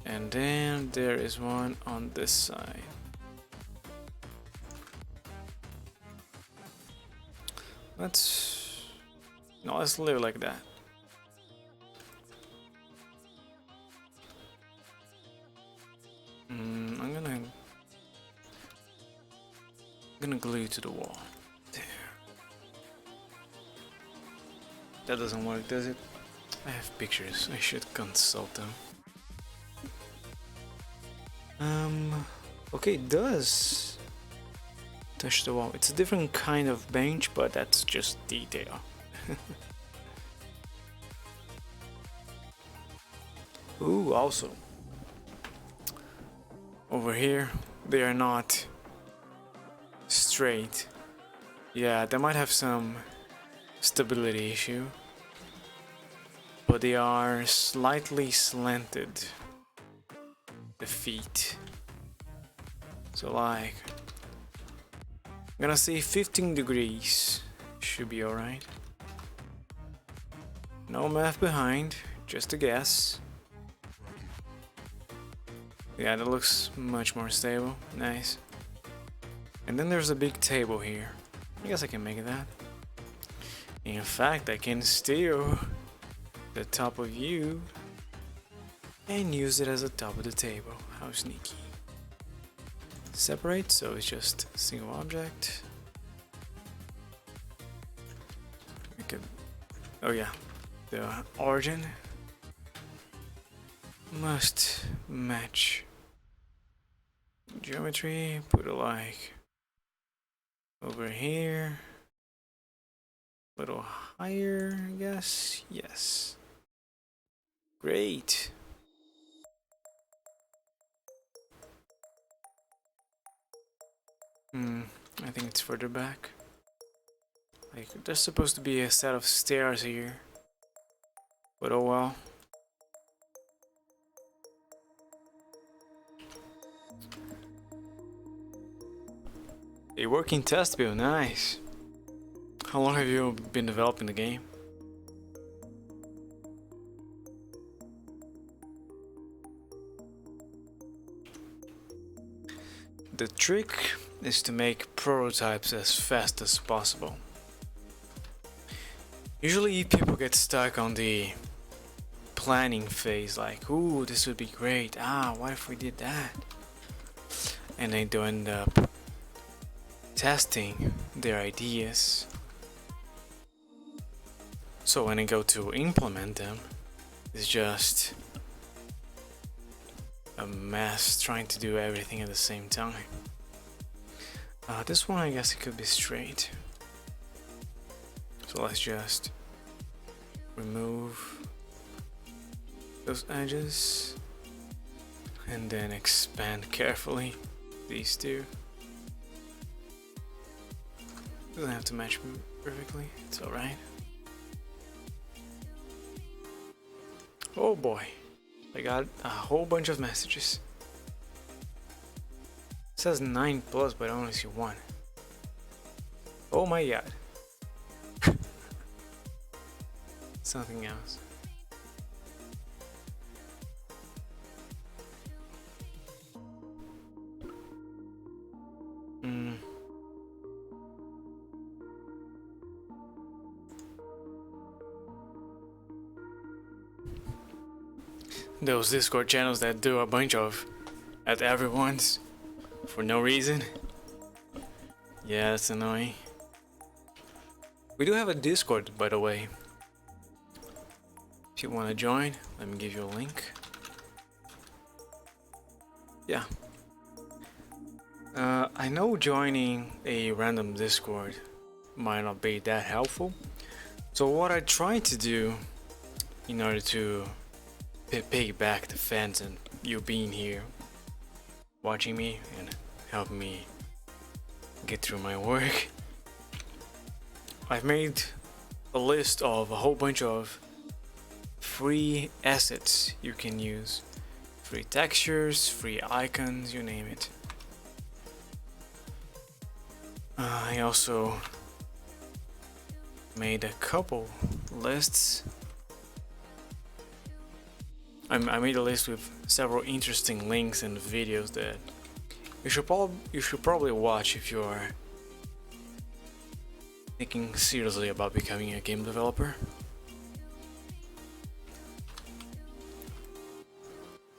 And then there is one on this side. Let's leave it like that. I'm gonna glue it to the wall. There. That doesn't work, does it? I have pictures. I should consult them. Okay, it does touch the wall. It's a different kind of bench, but that's just detail. Ooh, also over here they are not straight. Yeah, they might have some stability issue, but they are slightly slanted, the feet. So like, I'm gonna say 15 degrees should be alright. No math behind, just a guess. Yeah, that looks much more stable. Nice. And then there's a big table here. I guess I can make that. In fact, I can steal the top of you and use it as the top of the table. How sneaky. Separate, so it's just a single object. We could, oh yeah, the origin must match geometry. Put it like over here, a little higher, I guess. Yes, great. I think it's further back. Like, there's supposed to be a set of stairs here, but oh well. A working test build, nice. How long have you been developing the game? The trick is to make prototypes as fast as possible. Usually people get stuck on the planning phase, like, ooh, this would be great, what if we did that? And they do end up testing their ideas. So when I go to implement them, it's just a mess trying to do everything at the same time. This one, I guess it could be straight. So let's just remove those edges and then expand carefully these two. Doesn't have to match perfectly, it's alright. Oh boy, I got a whole bunch of messages. It says 9 plus, but I only see 1. Oh my god. Something else. those Discord channels that do a bunch of at everyone's for no reason. Yeah, that's annoying. We do have a Discord, by the way. If you want to join, let me give you a link. Yeah. I know joining a random Discord might not be that helpful. So what I try to do in order to pay back the fans and you being here, watching me and helping me get through my work, I've made a list of a whole bunch of free assets you can use. Free textures, free icons, you name it. I also made a couple lists. I made a list with several interesting links and videos that you should probably watch if you are thinking seriously about becoming a game developer.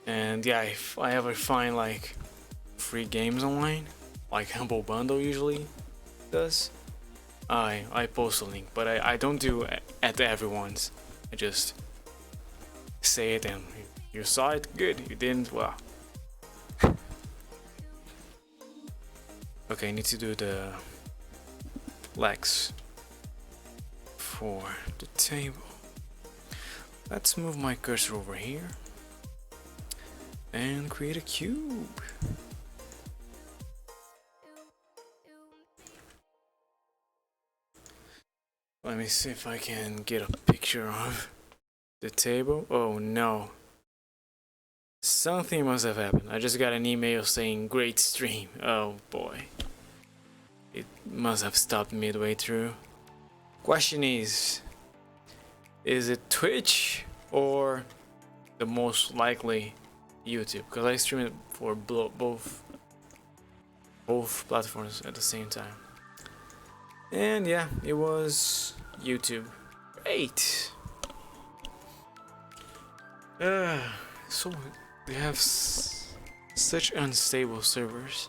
And yeah, if I ever find like free games online, like Humble Bundle usually does, I post a link, but I don't do at everyone's. I just say it and you saw it, good. You didn't, well. Okay, I need to do the legs for the table. Let's move my cursor over here and create a cube. Let me see if I can get a picture of the table. Oh no. Something must have happened. I just got an email saying great stream. Oh boy. It must have stopped midway through. Question is it Twitch or the most likely YouTube? Because I stream it for both platforms at the same time. And yeah, it was YouTube. Great. So they have such unstable servers.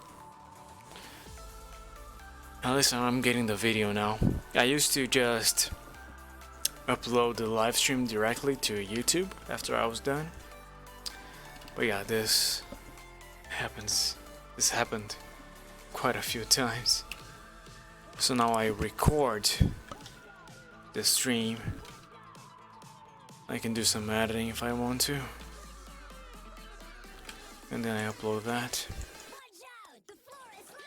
Now listen, I'm getting the video now. I used to just upload the live stream directly to YouTube after I was done. But yeah, this happened quite a few times. So now I record the stream. I can do some editing if I want to. And then I upload that.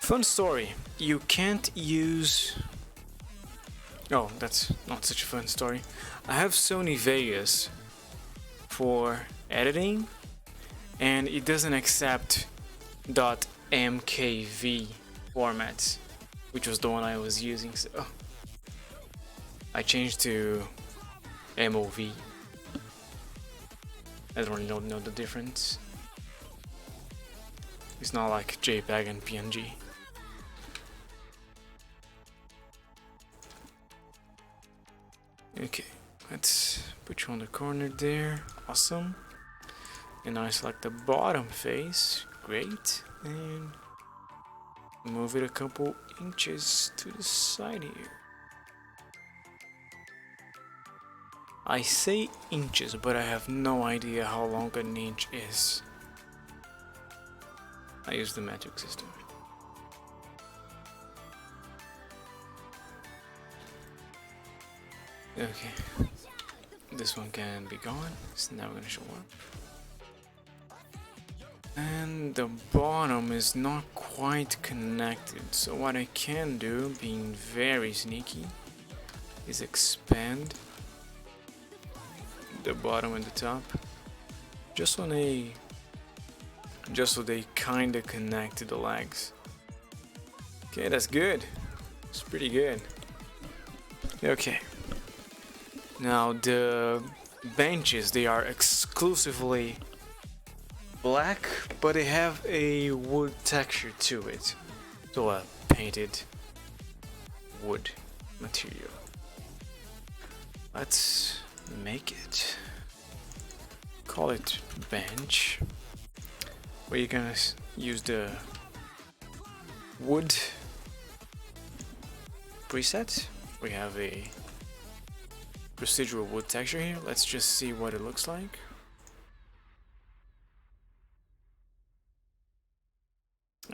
Fun story. You can't use... Oh, that's not such a fun story. I have Sony Vegas for editing, and it doesn't accept .mkv formats, which was the one I was using, so I changed to MOV. I don't really know the difference. It's not like JPEG and PNG. Okay, let's put you on the corner there. Awesome. And now I select the bottom face. Great. And move it a couple inches to the side here. I say inches, but I have no idea how long an inch is. I use the metric system. Okay, this one can be gone. It's never gonna show up. And the bottom is not quite connected, so what I can do, being very sneaky, is expand the bottom and the top just so they kinda connect to the legs. Okay, that's good. It's pretty good. Okay. Now the benches, they are exclusively black, but they have a wood texture to it. So a painted wood material. Let's make it call it bench. We're gonna use the wood preset. We have a procedural wood texture here. Let's just see what it looks like.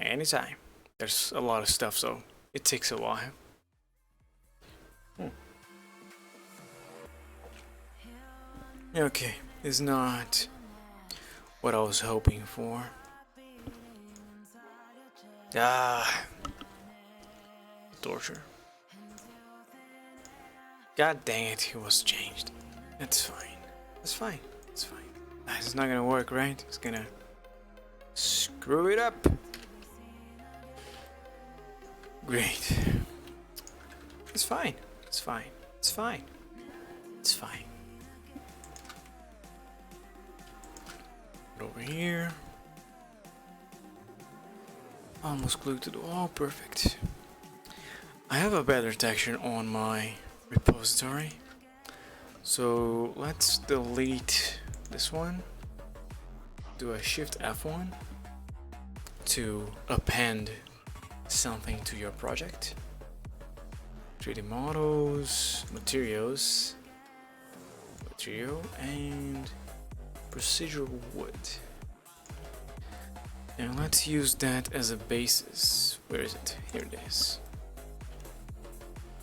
Anytime. There's a lot of stuff, so it takes a while. Okay, it's not what I was hoping for. Torture. God dang it, it was changed. That's fine. That's fine. It's fine. It's not gonna work, right? It's gonna screw it up. Great. It's fine. It's fine. It's fine. It's fine. Over here. Almost glued to the wall. Perfect. I have a better texture on my repository. So let's delete this one. Do a Shift F1 to append something to your project. 3D models, materials, material, and procedural wood. And let's use that as a basis. Where is it? Here it is.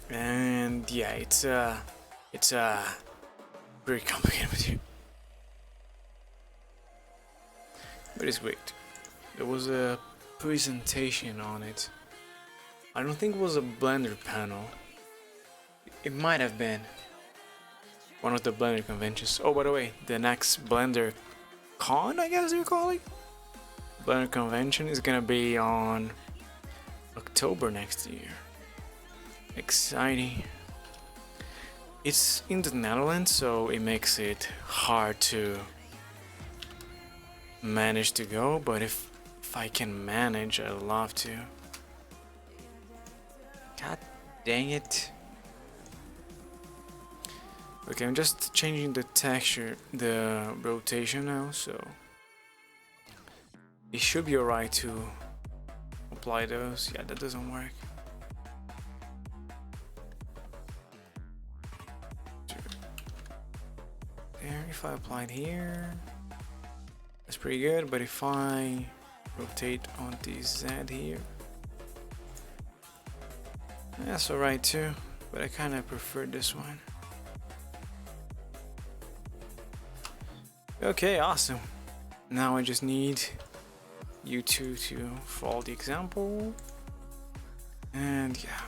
And yeah, it's a very complicated material, but it's great. There was a presentation on it. I don't think it was a Blender panel. It might have been one of the Blender conventions. Oh, by the way, the next Blender Con, I guess you call it, Blender convention is gonna be on October next year. Exciting. It's in the Netherlands, so it makes it hard to manage to go, but if I can manage, I'd love to. God dang it. Okay, I'm just changing the texture, the rotation now, so it should be alright to apply those. Yeah, that doesn't work. There, if I apply it here, that's pretty good, but if I rotate on the Z here, that's alright too, but I kinda prefer this one. Okay, awesome. Now I just need you two to follow the example, and yeah,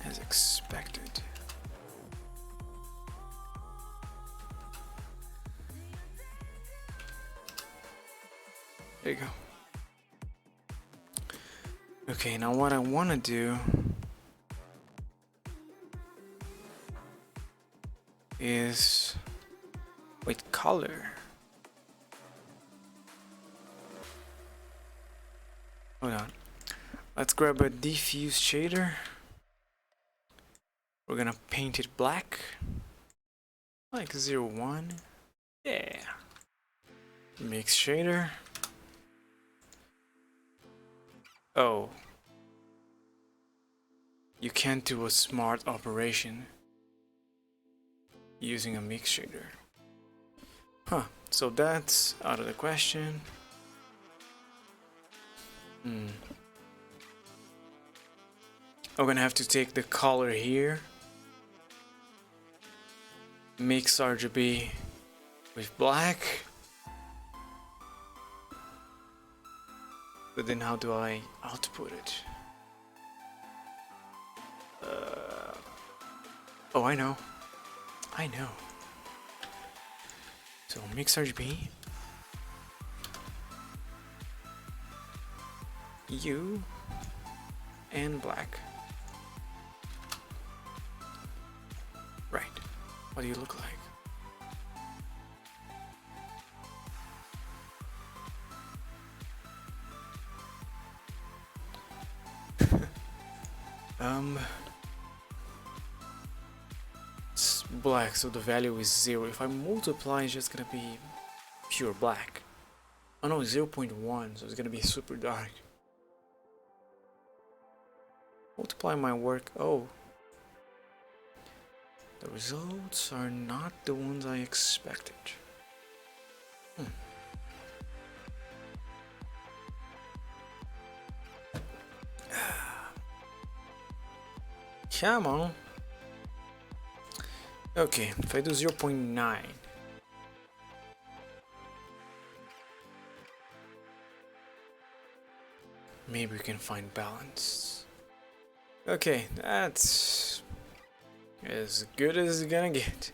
as expected. There you go. Okay, now what I want to do is with color. Hold on. Let's grab a diffuse shader. We're gonna paint it black, like 01. Yeah. Mix shader. Oh. You can't do a smart operation using a mix shader. Huh, so that's out of the question. I'm gonna have to take the color here, mix RGB with black, but then how do I output it? Oh, I know. So mix RGB, U, and black. Right. What do you look like? It's black, so the value is 0. If I multiply, it's just gonna be pure black. Oh no, 0.1, so it's gonna be super dark. Multiply my work. Oh, the results are not the ones I expected. Come on. Okay, if I do 0.9. Maybe we can find balance. Okay, that's as good as it's gonna get.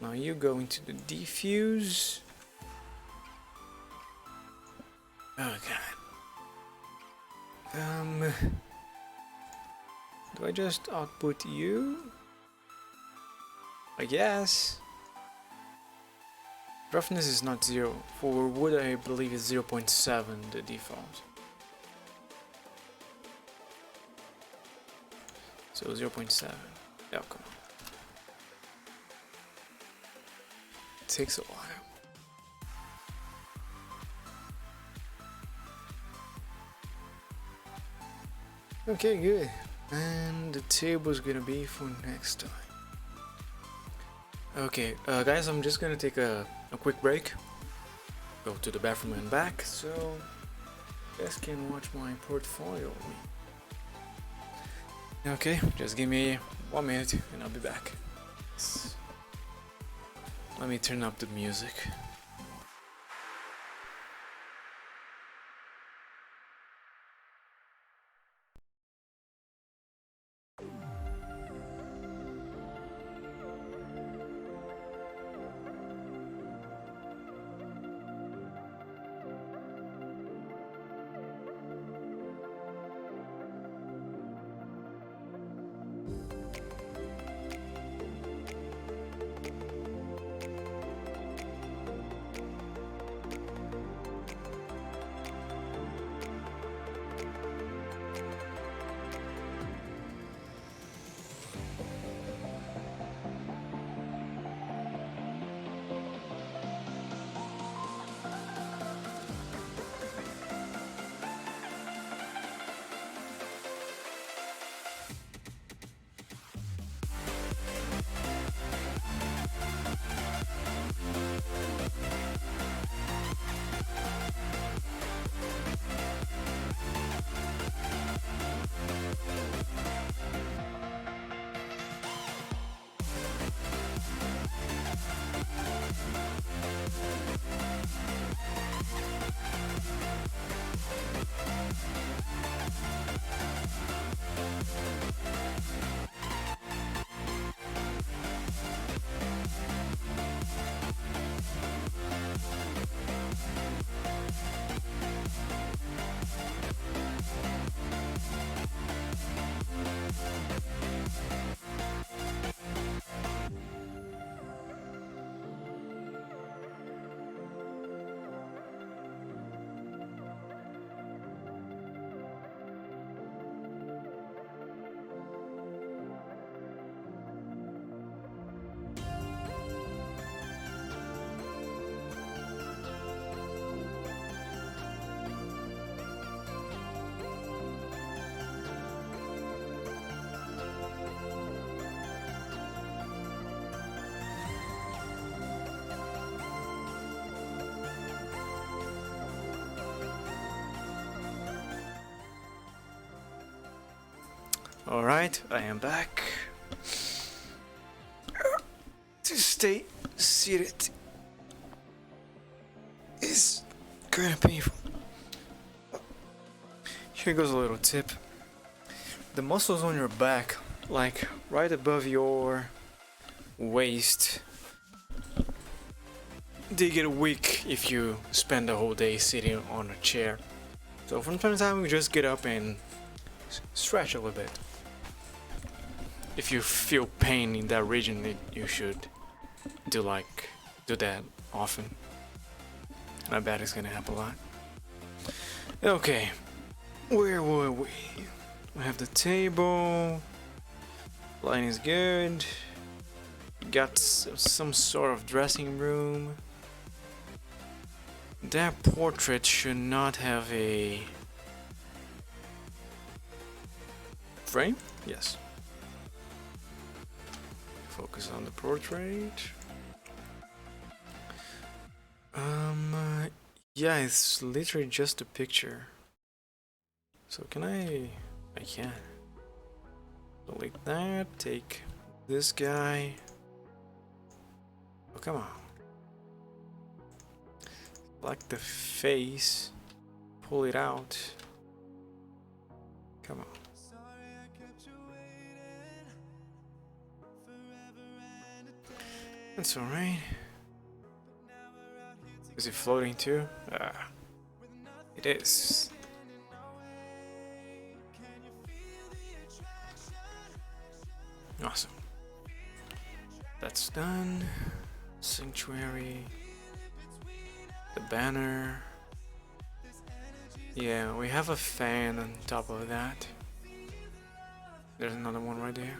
Now you go into the diffuse. Oh god. Do I just output you? I guess. Roughness is not 0. For wood I believe it's 0.7 the default. So 0.7. Yeah, come on. It takes a while. Okay, good. And the table is gonna be for next time. Okay, guys, I'm just gonna take a quick break. Go to the bathroom and back, so you guys can watch my portfolio. Okay, just give me 1 minute and I'll be back. Let me turn up the music. Alright, I am back. To stay seated is kinda painful. Here goes a little tip. The muscles on your back, like right above your waist, they get weak if you spend the whole day sitting on a chair. So from time to time we just get up and stretch a little bit. If you feel pain in that region, you should do that often. I bet it's gonna help a lot. Okay, where were we? We have the table. Line is good. got some sort of dressing room. That portrait should not have a frame. Yes. Focus on the portrait. Yeah, it's literally just a picture. So can I can. Delete that, take this guy. Oh, come on. Select the face, pull it out. Come on. That's alright. Is it floating too? Ah, it is. Awesome. That's done. Sanctuary. The banner. Yeah, we have a fan on top of that. There's another one right there.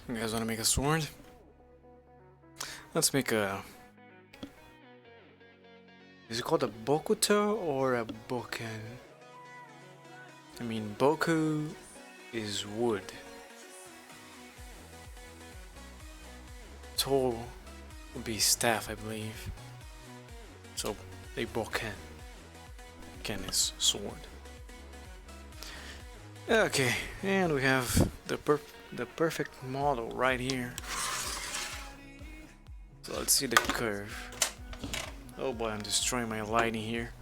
You guys want to make a sword? Let's make a... Is it called a bokuto or a boken? I mean, boku is wood. To would be staff, I believe. So, a boken. Ken is sword. Okay, and we have the perfect model right here. So let's see the curve. Oh boy, I'm destroying my lighting here.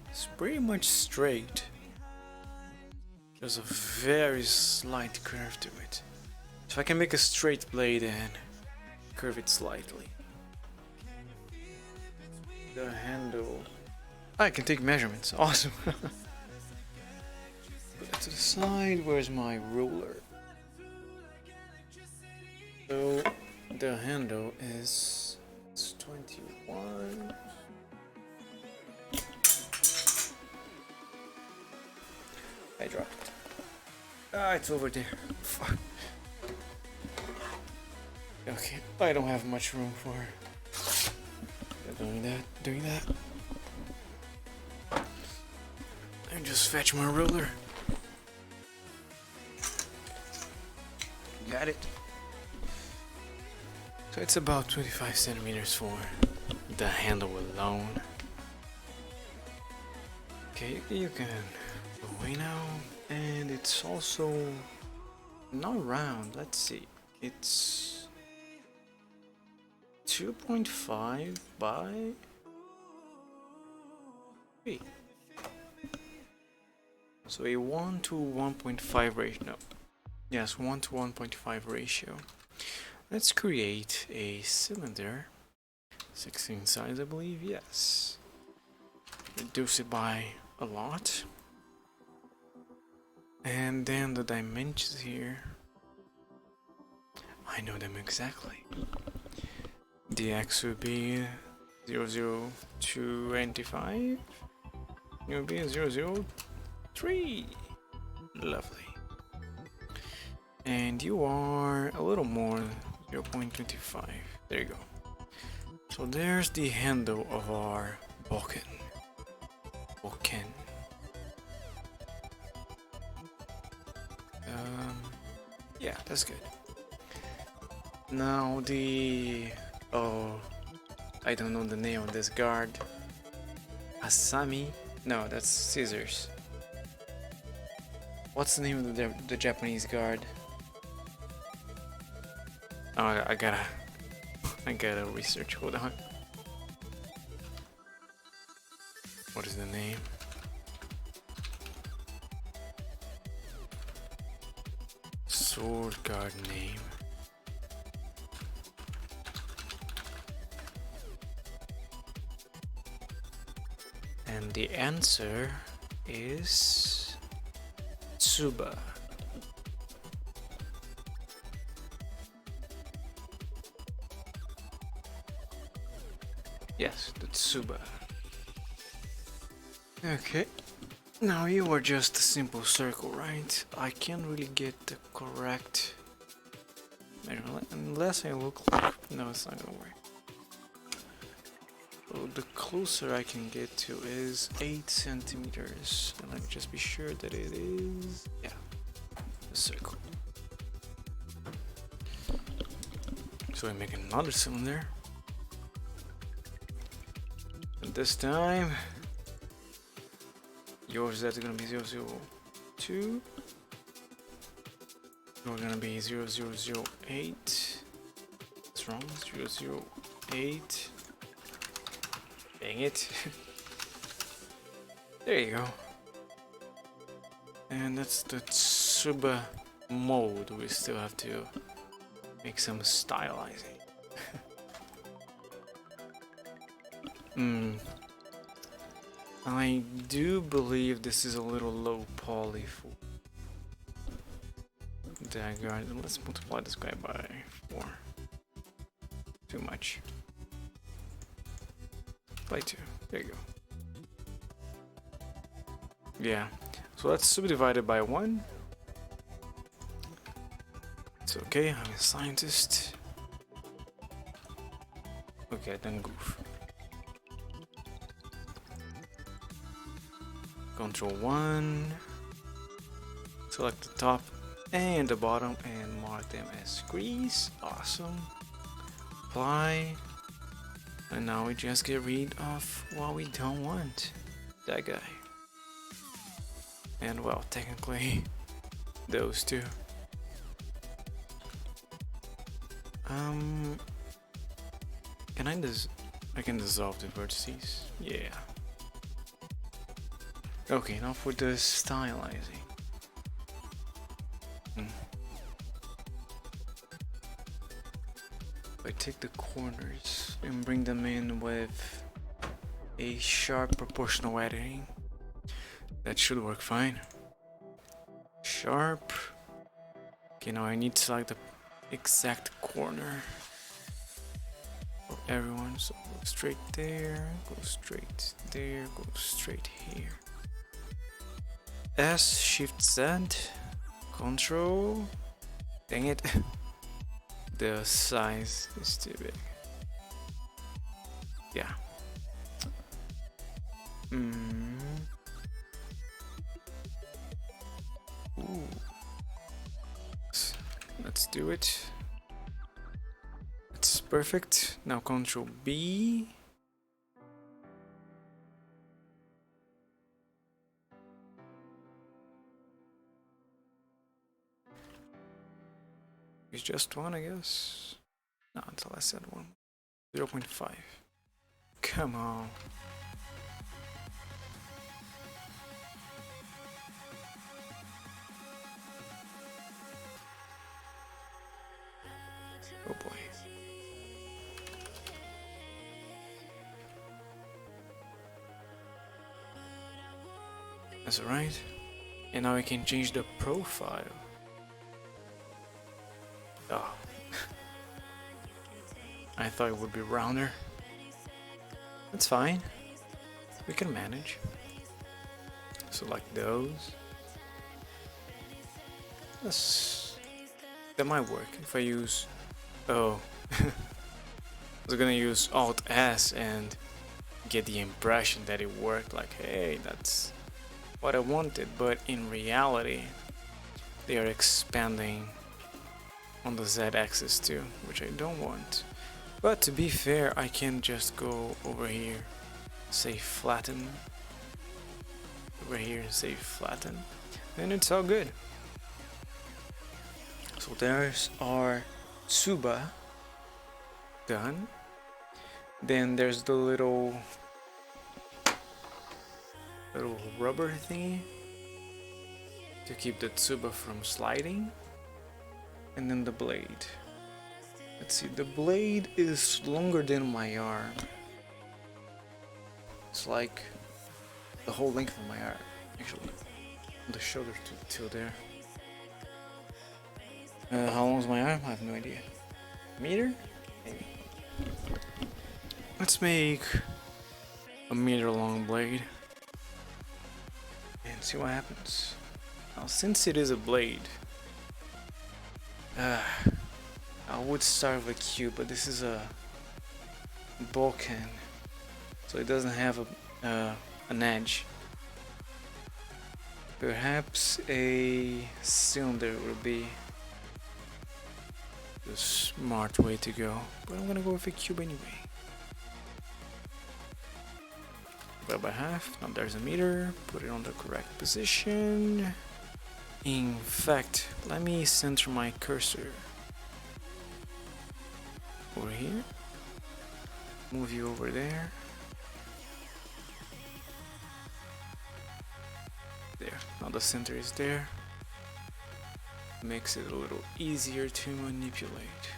It's pretty much straight. There's a very slight curve to it. So I can make a straight blade and curve it slightly. The handle. I can take measurements. Awesome. Put it to the side. Where's my ruler? So the handle is 21. I dropped it. Ah, it's over there. Fuck. Okay, I don't have much room for doing that. And just fetch my ruler. Got it. So it's about 25 centimeters for the handle alone. Okay, you can go away now. And it's also not round. Let's see. It's 2.5 by 3. So a 1 to 1.5 ratio. No. Yes, 1 to 1.5 ratio. Let's create a cylinder. 16 size, I believe. Yes. Reduce it by a lot. And then the dimensions here. I know them exactly. The X would be 00225. It would be 003. Lovely. And you are a little more, 0.25. There you go. So there's the handle of our boken. Yeah, that's good. Now I don't know the name of this guard. Asami? No, that's scissors. What's the name of the Japanese guard? Oh, I gotta research. Hold on. What is the name? Sword guard name. And the answer is Tsuba. Yes, the Tsuba. Okay. Now you are just a simple circle, right? I can't really get the correct measurement unless I look like... No, it's not gonna work. So the closer I can get to is 8 centimeters. And let me just be sure that it is... Yeah, a circle. So I make another cylinder. And this time... Yours is gonna be 002. You're gonna be 0008. What's wrong? 008. Dang it. There you go. And that's the Tsuba mode. We still have to make some stylizing. I do believe this is a little low poly for that guy. Let's multiply this guy by 4. Too much. By 2. There you go. Yeah. So that's subdivided by 1. It's okay, I'm a scientist. Okay, then goof. Control 1. Select the top and the bottom and mark them as grease. Awesome. Apply. And now we just get rid of what we don't want. That guy. And well, technically, those two. Can I can dissolve the vertices? Yeah. Okay, now for the stylizing. I take the corners and bring them in with a sharp proportional editing. That should work fine. Sharp. Okay, now I need to select the exact corner for everyone. So go straight there, go straight there, go straight here. S, Shift Z, Control. Dang it. The size is too big. Yeah. Ooh. Let's do it. It's perfect. Now Control B. It's just one, I guess. Not until I said 1. 0.5. Come on. Oh boy. That's alright. And now we can change the profile. Oh. I thought it would be rounder. That's fine. We can manage. Select those. That might work if I use... Oh. I was gonna use Alt S and get the impression that it worked, like, hey, that's what I wanted, but in reality they are expanding on the Z-axis too, which I don't want. But to be fair, I can just go over here, say flatten, over here and say flatten, and it's all good. So there's our Tsuba done. Then there's the little rubber thingy to keep the Tsuba from sliding. And then the blade. Let's see, the blade is longer than my arm. It's like the whole length of my arm, actually. From the shoulder to there. How long is my arm? I have no idea. Meter? Maybe. Let's make a meter long blade and see what happens. Now, since it is a blade, I would start with a cube, but this is a Balkan, so it doesn't have an edge. Perhaps a cylinder would be the smart way to go, but I'm gonna go with a cube anyway. Divide by half. Now there's a meter. Put it on the correct position. In fact, let me center my cursor over here. Move you over there. There. Now the center is there. Makes it a little easier to manipulate.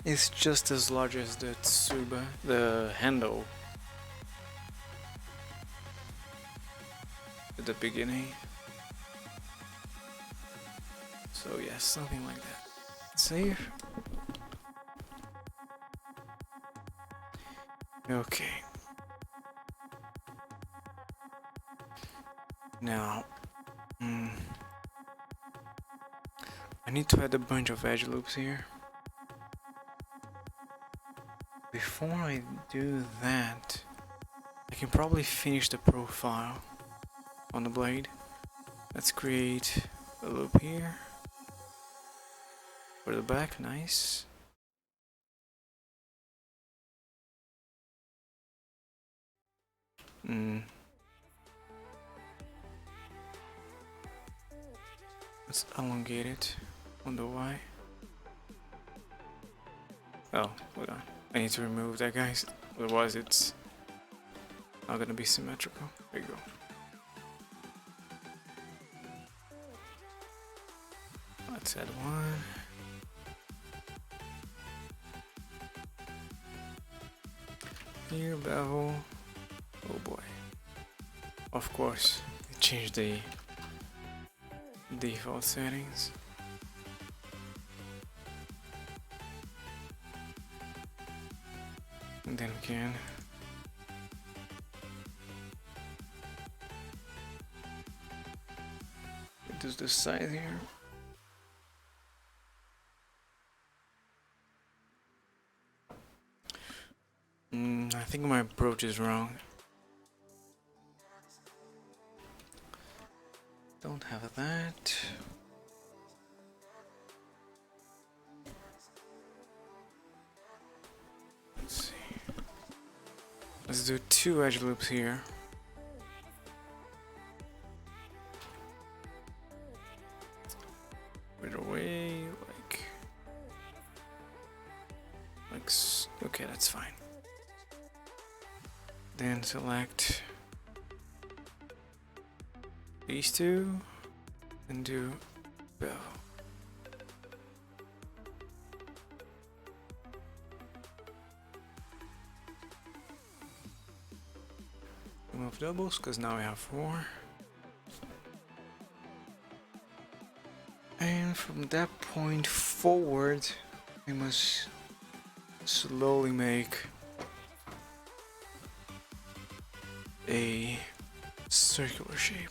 It's just as large as the tsuba, the handle at the beginning. So yeah, something like that. Save. Okay. Now, I need to add a bunch of edge loops here. Before I do that, I can probably finish the profile on the blade. Let's create a loop here for the back, nice. Let's elongate it on the Y. Oh, hold on. I need to remove that, guys. Otherwise, it's not gonna be symmetrical. There you go. Let's add one. Here, bevel. Oh boy. Of course, it changed the default settings. And then we can reduce the size here. I think my approach is wrong. Don't have that. Let's see. Let's do 2 edge loops here. Right away, okay, that's fine. Then select these 2 and do bevel. Remove doubles because now we have 4. And from that point forward, we must slowly make a circular shape.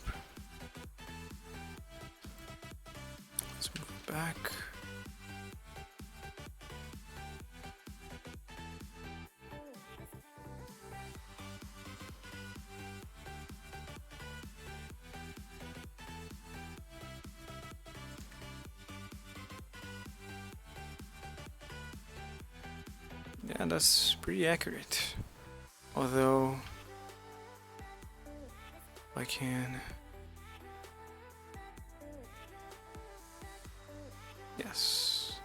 Let's move it back. Yeah, that's pretty accurate. Although I can, yes.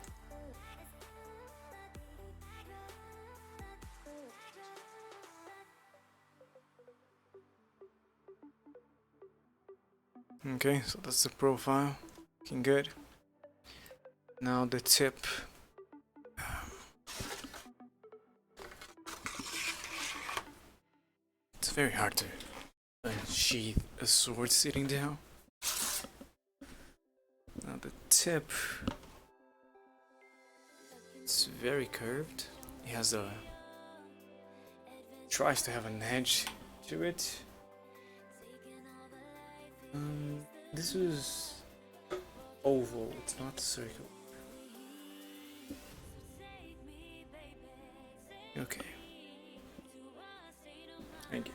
Okay, so that's the profile. Looking good. Now the tip. It's very hard to unsheath a sword sitting down. tip, it's very curved. It has a tries to have an edge to it. This is oval, it's not circular. Okay, I get it.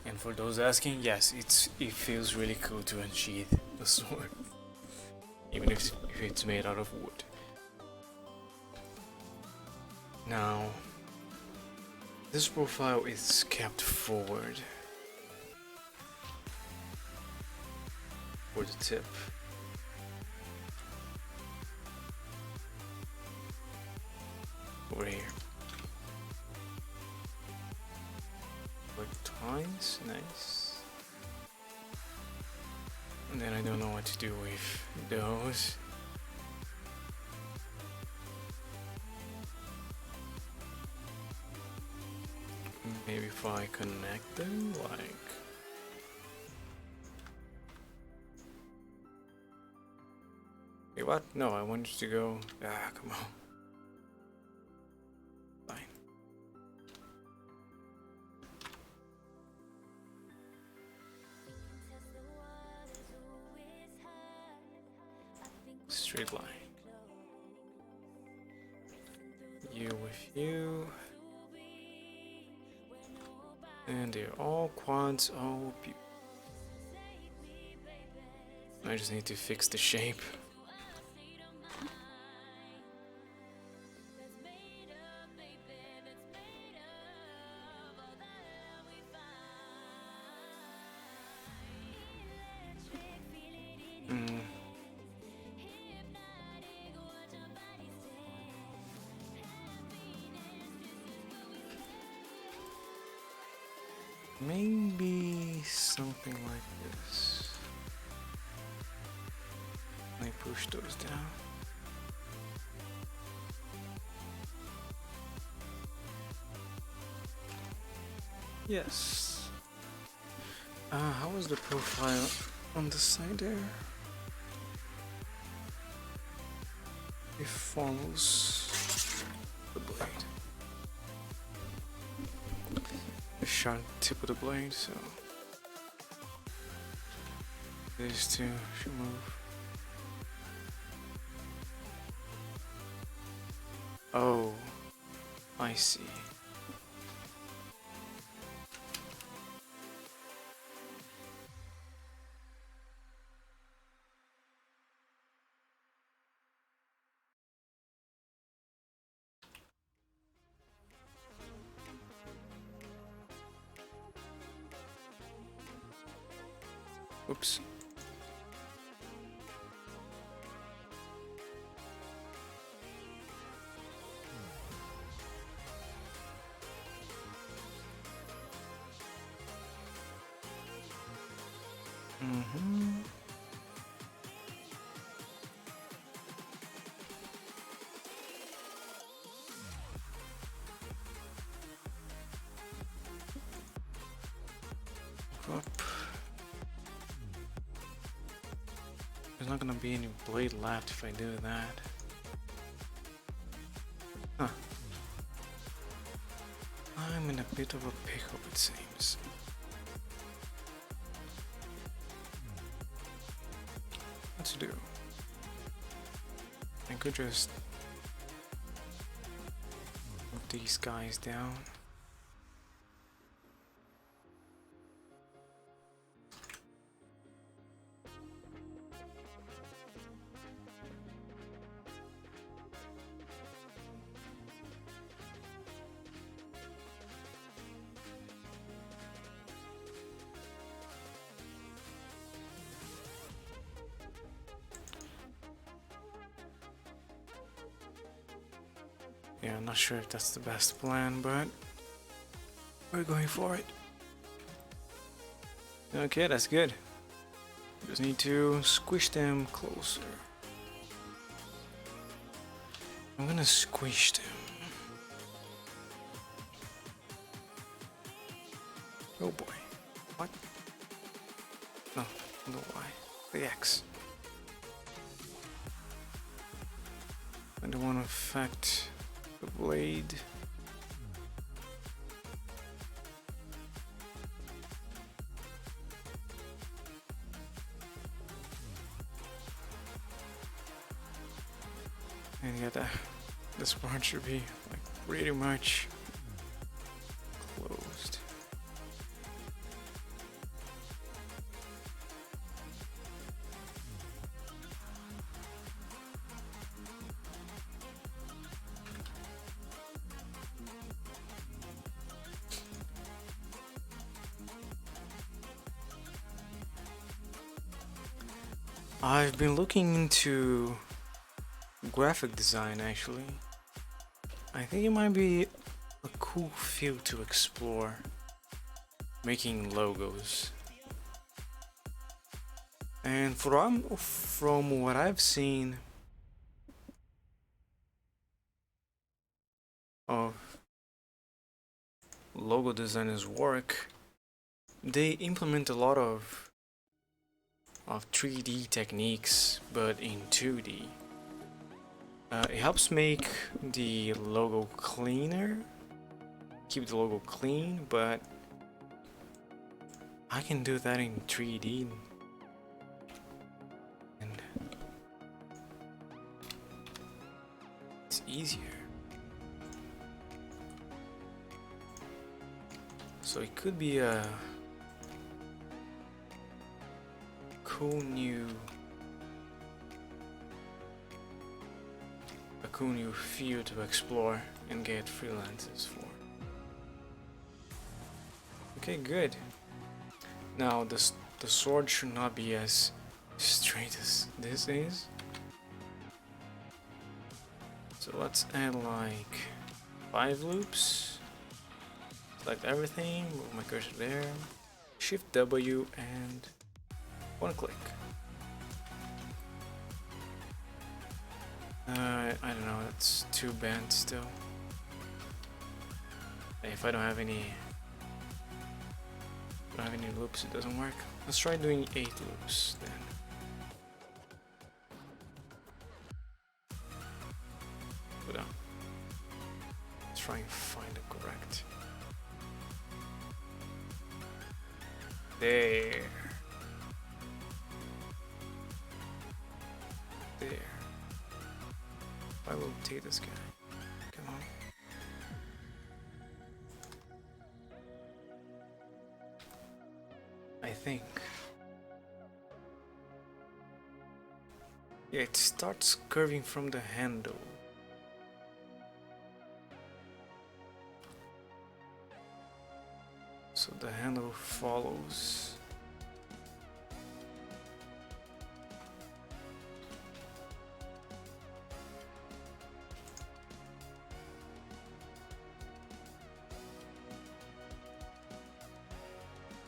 And for those asking, yes, it feels really cool to unsheath the sword, even if it's made out of wood. Now, this profile is kept forward for the tip. Over here. Like tines, nice. And then I don't know what to do with those. Maybe if I connect them, like... Wait, what? No, I wanted to go... Ah, come on. Fine. Straight line. You with you. And they're all quads, all beautiful. I just need to fix the shape. Maybe something like this. I push those down. Yes. How was the profile on the side there? It follows the blade. The sharp tip of the blade, so these two should move. Oh, I see. Oops. Up. There's not gonna be any blade left if I do that. Huh. I'm in a bit of a pickle, it seems. What to do? I could just move these guys down. Yeah, I'm not sure if that's the best plan, but we're going for it. Okay, that's good. Just need to squish them closer. I'm gonna squish them. Oh boy. What? No, no Y. The X. I don't want to affect the blade. And yeah, this part should be like pretty much closed. I've been looking into graphic design actually. I think it might be a cool field to explore, making logos. And from what I've seen of logo designers' work, they implement a lot of 3D techniques, but in 2D. It helps make the logo cleaner, keep the logo clean, but I can do that in 3D. And it's easier. So it could be a cool new field to explore and get freelancers for. Okay, good. Now the sword should not be as straight as this is. So let's add like 5 loops. Select everything, move my cursor there, Shift W and 1 click. I don't know, that's too bent still. If I don't have any loops, it doesn't work. Let's try doing 8 loops then. Hold on. Let's try and find the correct. There. I will take this guy. Come on. I think. Yeah, it starts curving from the handle. So the handle follows.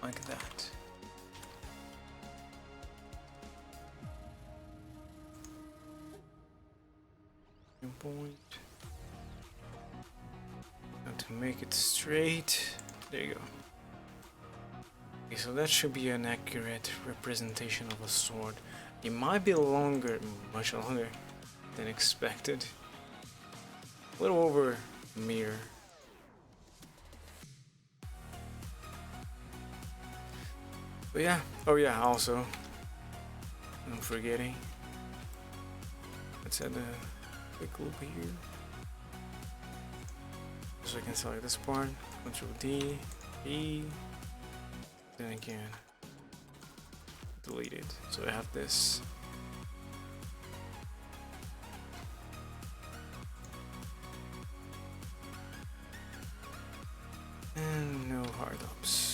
Like that. Point. And to make it straight, there you go. Okay, so that should be an accurate representation of a sword. It might be longer, much longer than expected. A little over a meter. But yeah, oh yeah, also, I'm forgetting. Let's add a quick loop here. So I can select this part, Control D, E, then again, delete it. So I have this. And no hard ups.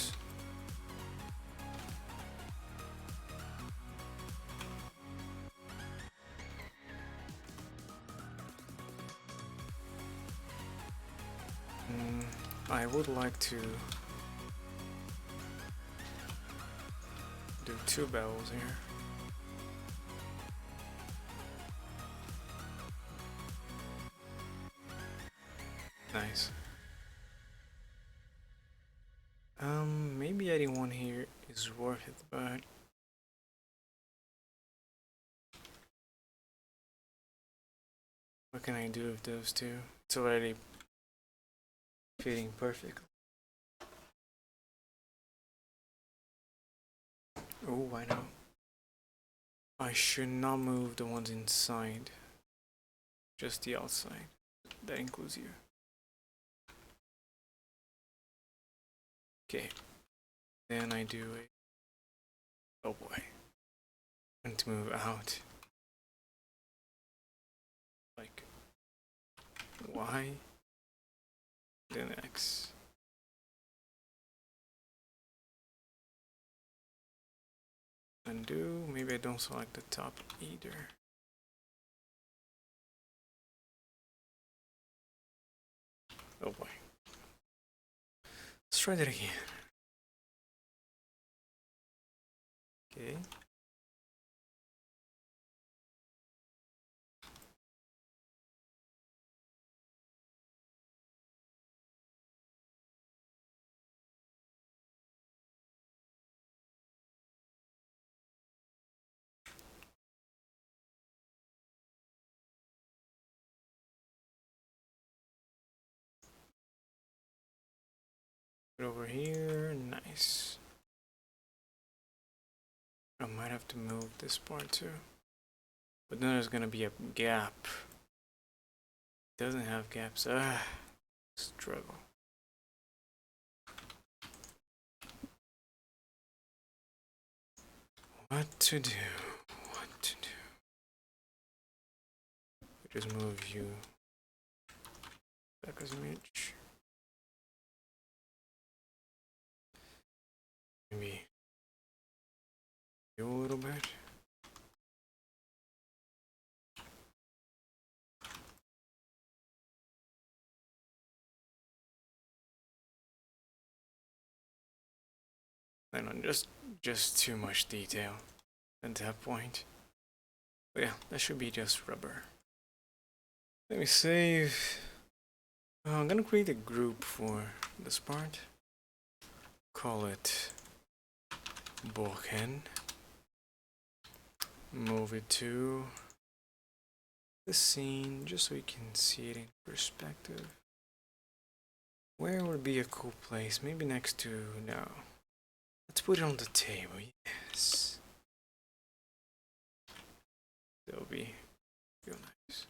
I would like to do 2 bells here. Nice. is worth it, but what can I do with those two? It's already fitting perfectly. Oh, I know. I should not move the ones inside, just the outside. That includes you. Okay. Then I do a... Oh boy. I want to move out. Like Y, then X. Undo. Maybe I don't select the top either. Oh boy. Let's try that again. Okay. Over here, nice. I might have to move this part too. But then there's gonna be a gap. It doesn't have gaps. Struggle. What to do? What to do? Just move you back as an inch. Maybe you a little bit. And on just too much detail at that point. But yeah, that should be just rubber. Let me save. I'm gonna create a group for this part. Call it Boken. Move it to the scene just so we can see it in perspective. Where would be a cool place? Maybe next to... no. Let's put it on the table, yes. That'll be real nice.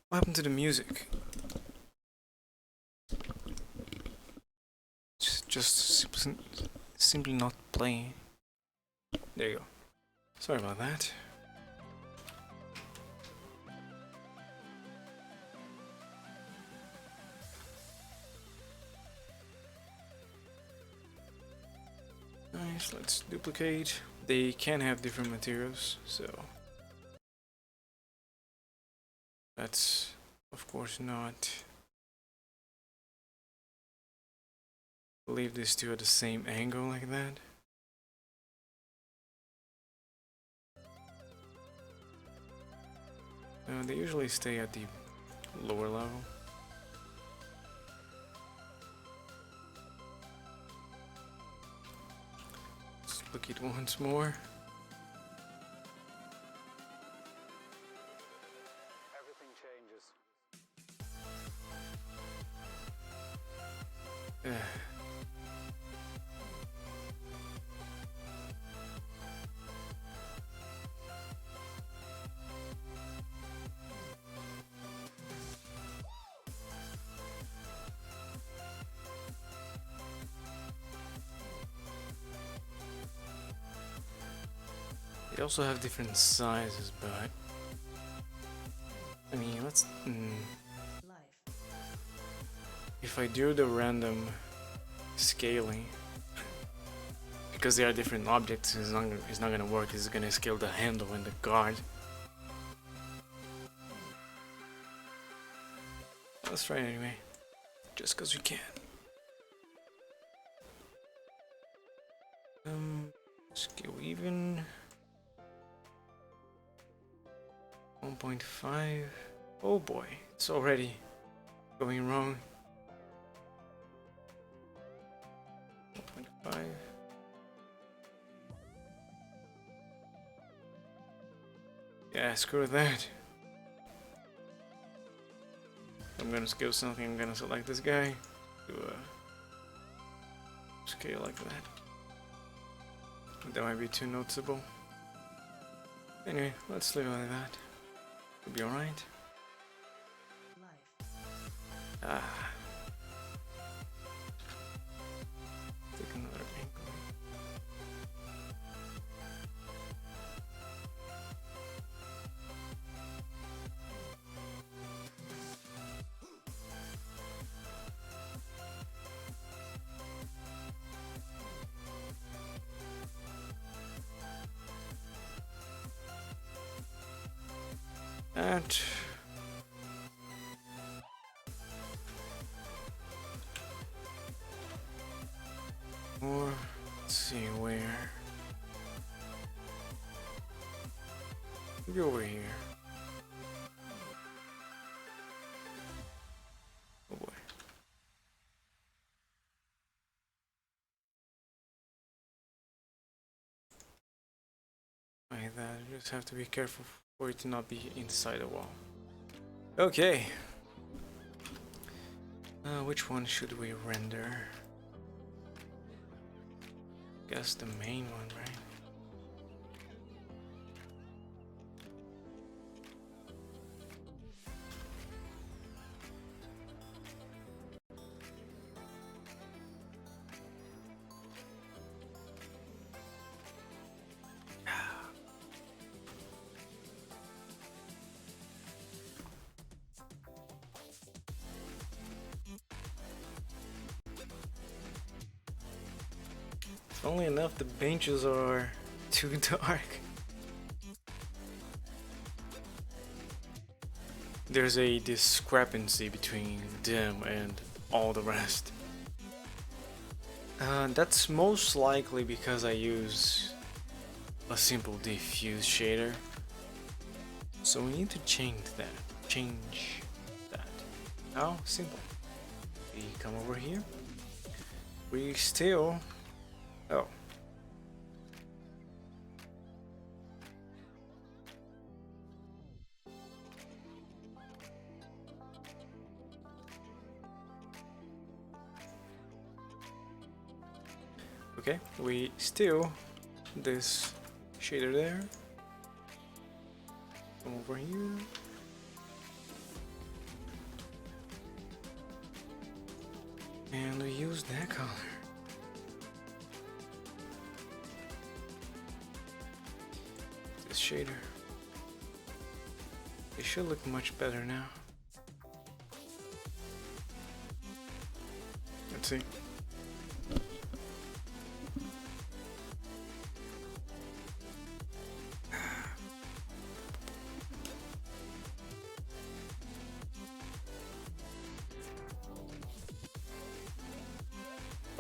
What happened to the music? Just simply not playing. There you go. Sorry about that. Nice, let's duplicate. They can have different materials, so that's of course not. Leave these two at the same angle like that. They usually stay at the lower level. Let's look it once more. Everything changes. They also have different sizes, but I mean, let's. If I do the random scaling, because they are different objects, it's not gonna work. It's gonna scale the handle and the guard. Let's try it anyway, just because we can. Scale even. 1.5. Oh boy, it's already going wrong. 1.5. Yeah, screw that. I'm gonna scale something. I'm gonna select this guy to scale like that. That might be too noticeable. Anyway, let's leave it like that. It'll be alright. Ah. Take another angle. That. Or let's see where. Maybe over here. Oh boy. Like that. You just have to be careful for it to not be inside the wall. Okay. Which one should we render? Guess the main one, right? Funnily enough, the benches are too dark. There's a discrepancy between them and all the rest. That's most likely because I use a simple diffuse shader. So we need to change that. How simple. We come over here. We still. Oh. Okay, we still this shader there. Come over here. And we use that color. This shader. It should look much better now. Let's see.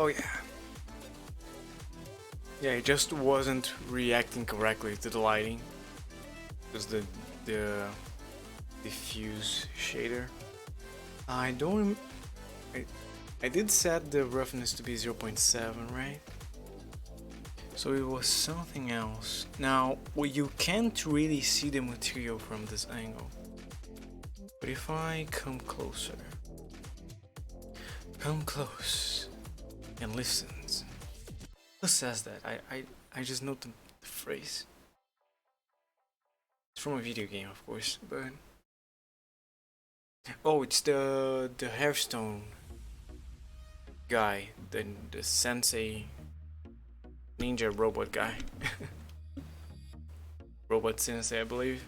Oh yeah. Yeah, it just wasn't reacting correctly to the lighting. Because the diffuse shader. I don't. I did set the roughness to be 0.7, right? So it was something else. Now, well, you can't really see the material from this angle. But if I come closer, come close. And listens. Who says that? I just know the phrase. It's from a video game, of course, but oh, it's the Hearthstone guy, the sensei ninja robot guy. Robot sensei, I believe.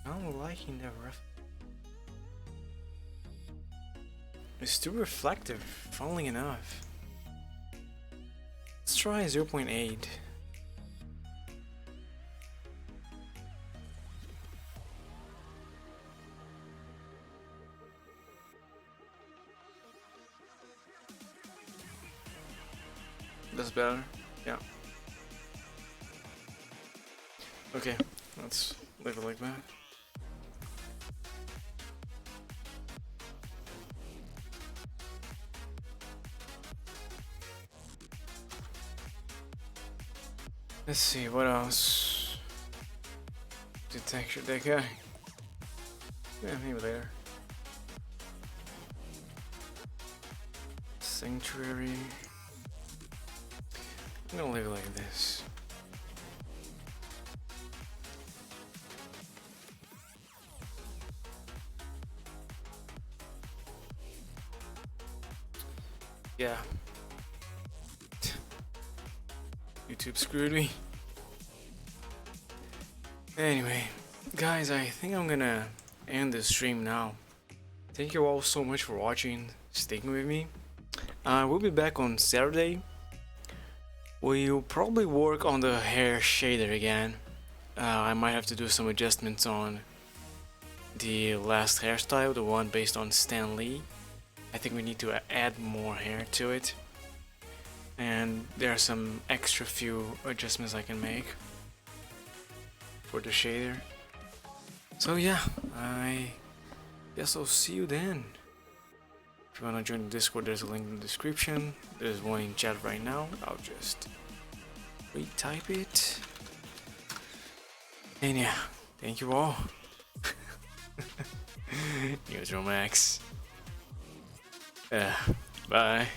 I'm liking that reference. It's too reflective, funnily enough. Let's try 0.8. That's better, yeah. Okay, let's leave it like that. Let's see, what else? Detection, that guy. Yeah, maybe later. Sanctuary. I'm gonna leave it like this. Yeah. YouTube screwed me. Anyway, guys, I think I'm gonna end the stream now. Thank you all so much for watching, sticking with me. We'll be back on Saturday. We'll probably work on the hair shader again. I might have to do some adjustments on the last hairstyle, the one based on Stan Lee. I think we need to add more hair to it. And there are some extra few adjustments I can make for the shader. So yeah, I guess I'll see you then. If you wanna join the Discord, there's a link in the description. There's one in chat right now. I'll just retype it. And yeah, thank you all. Neutral Max. Bye.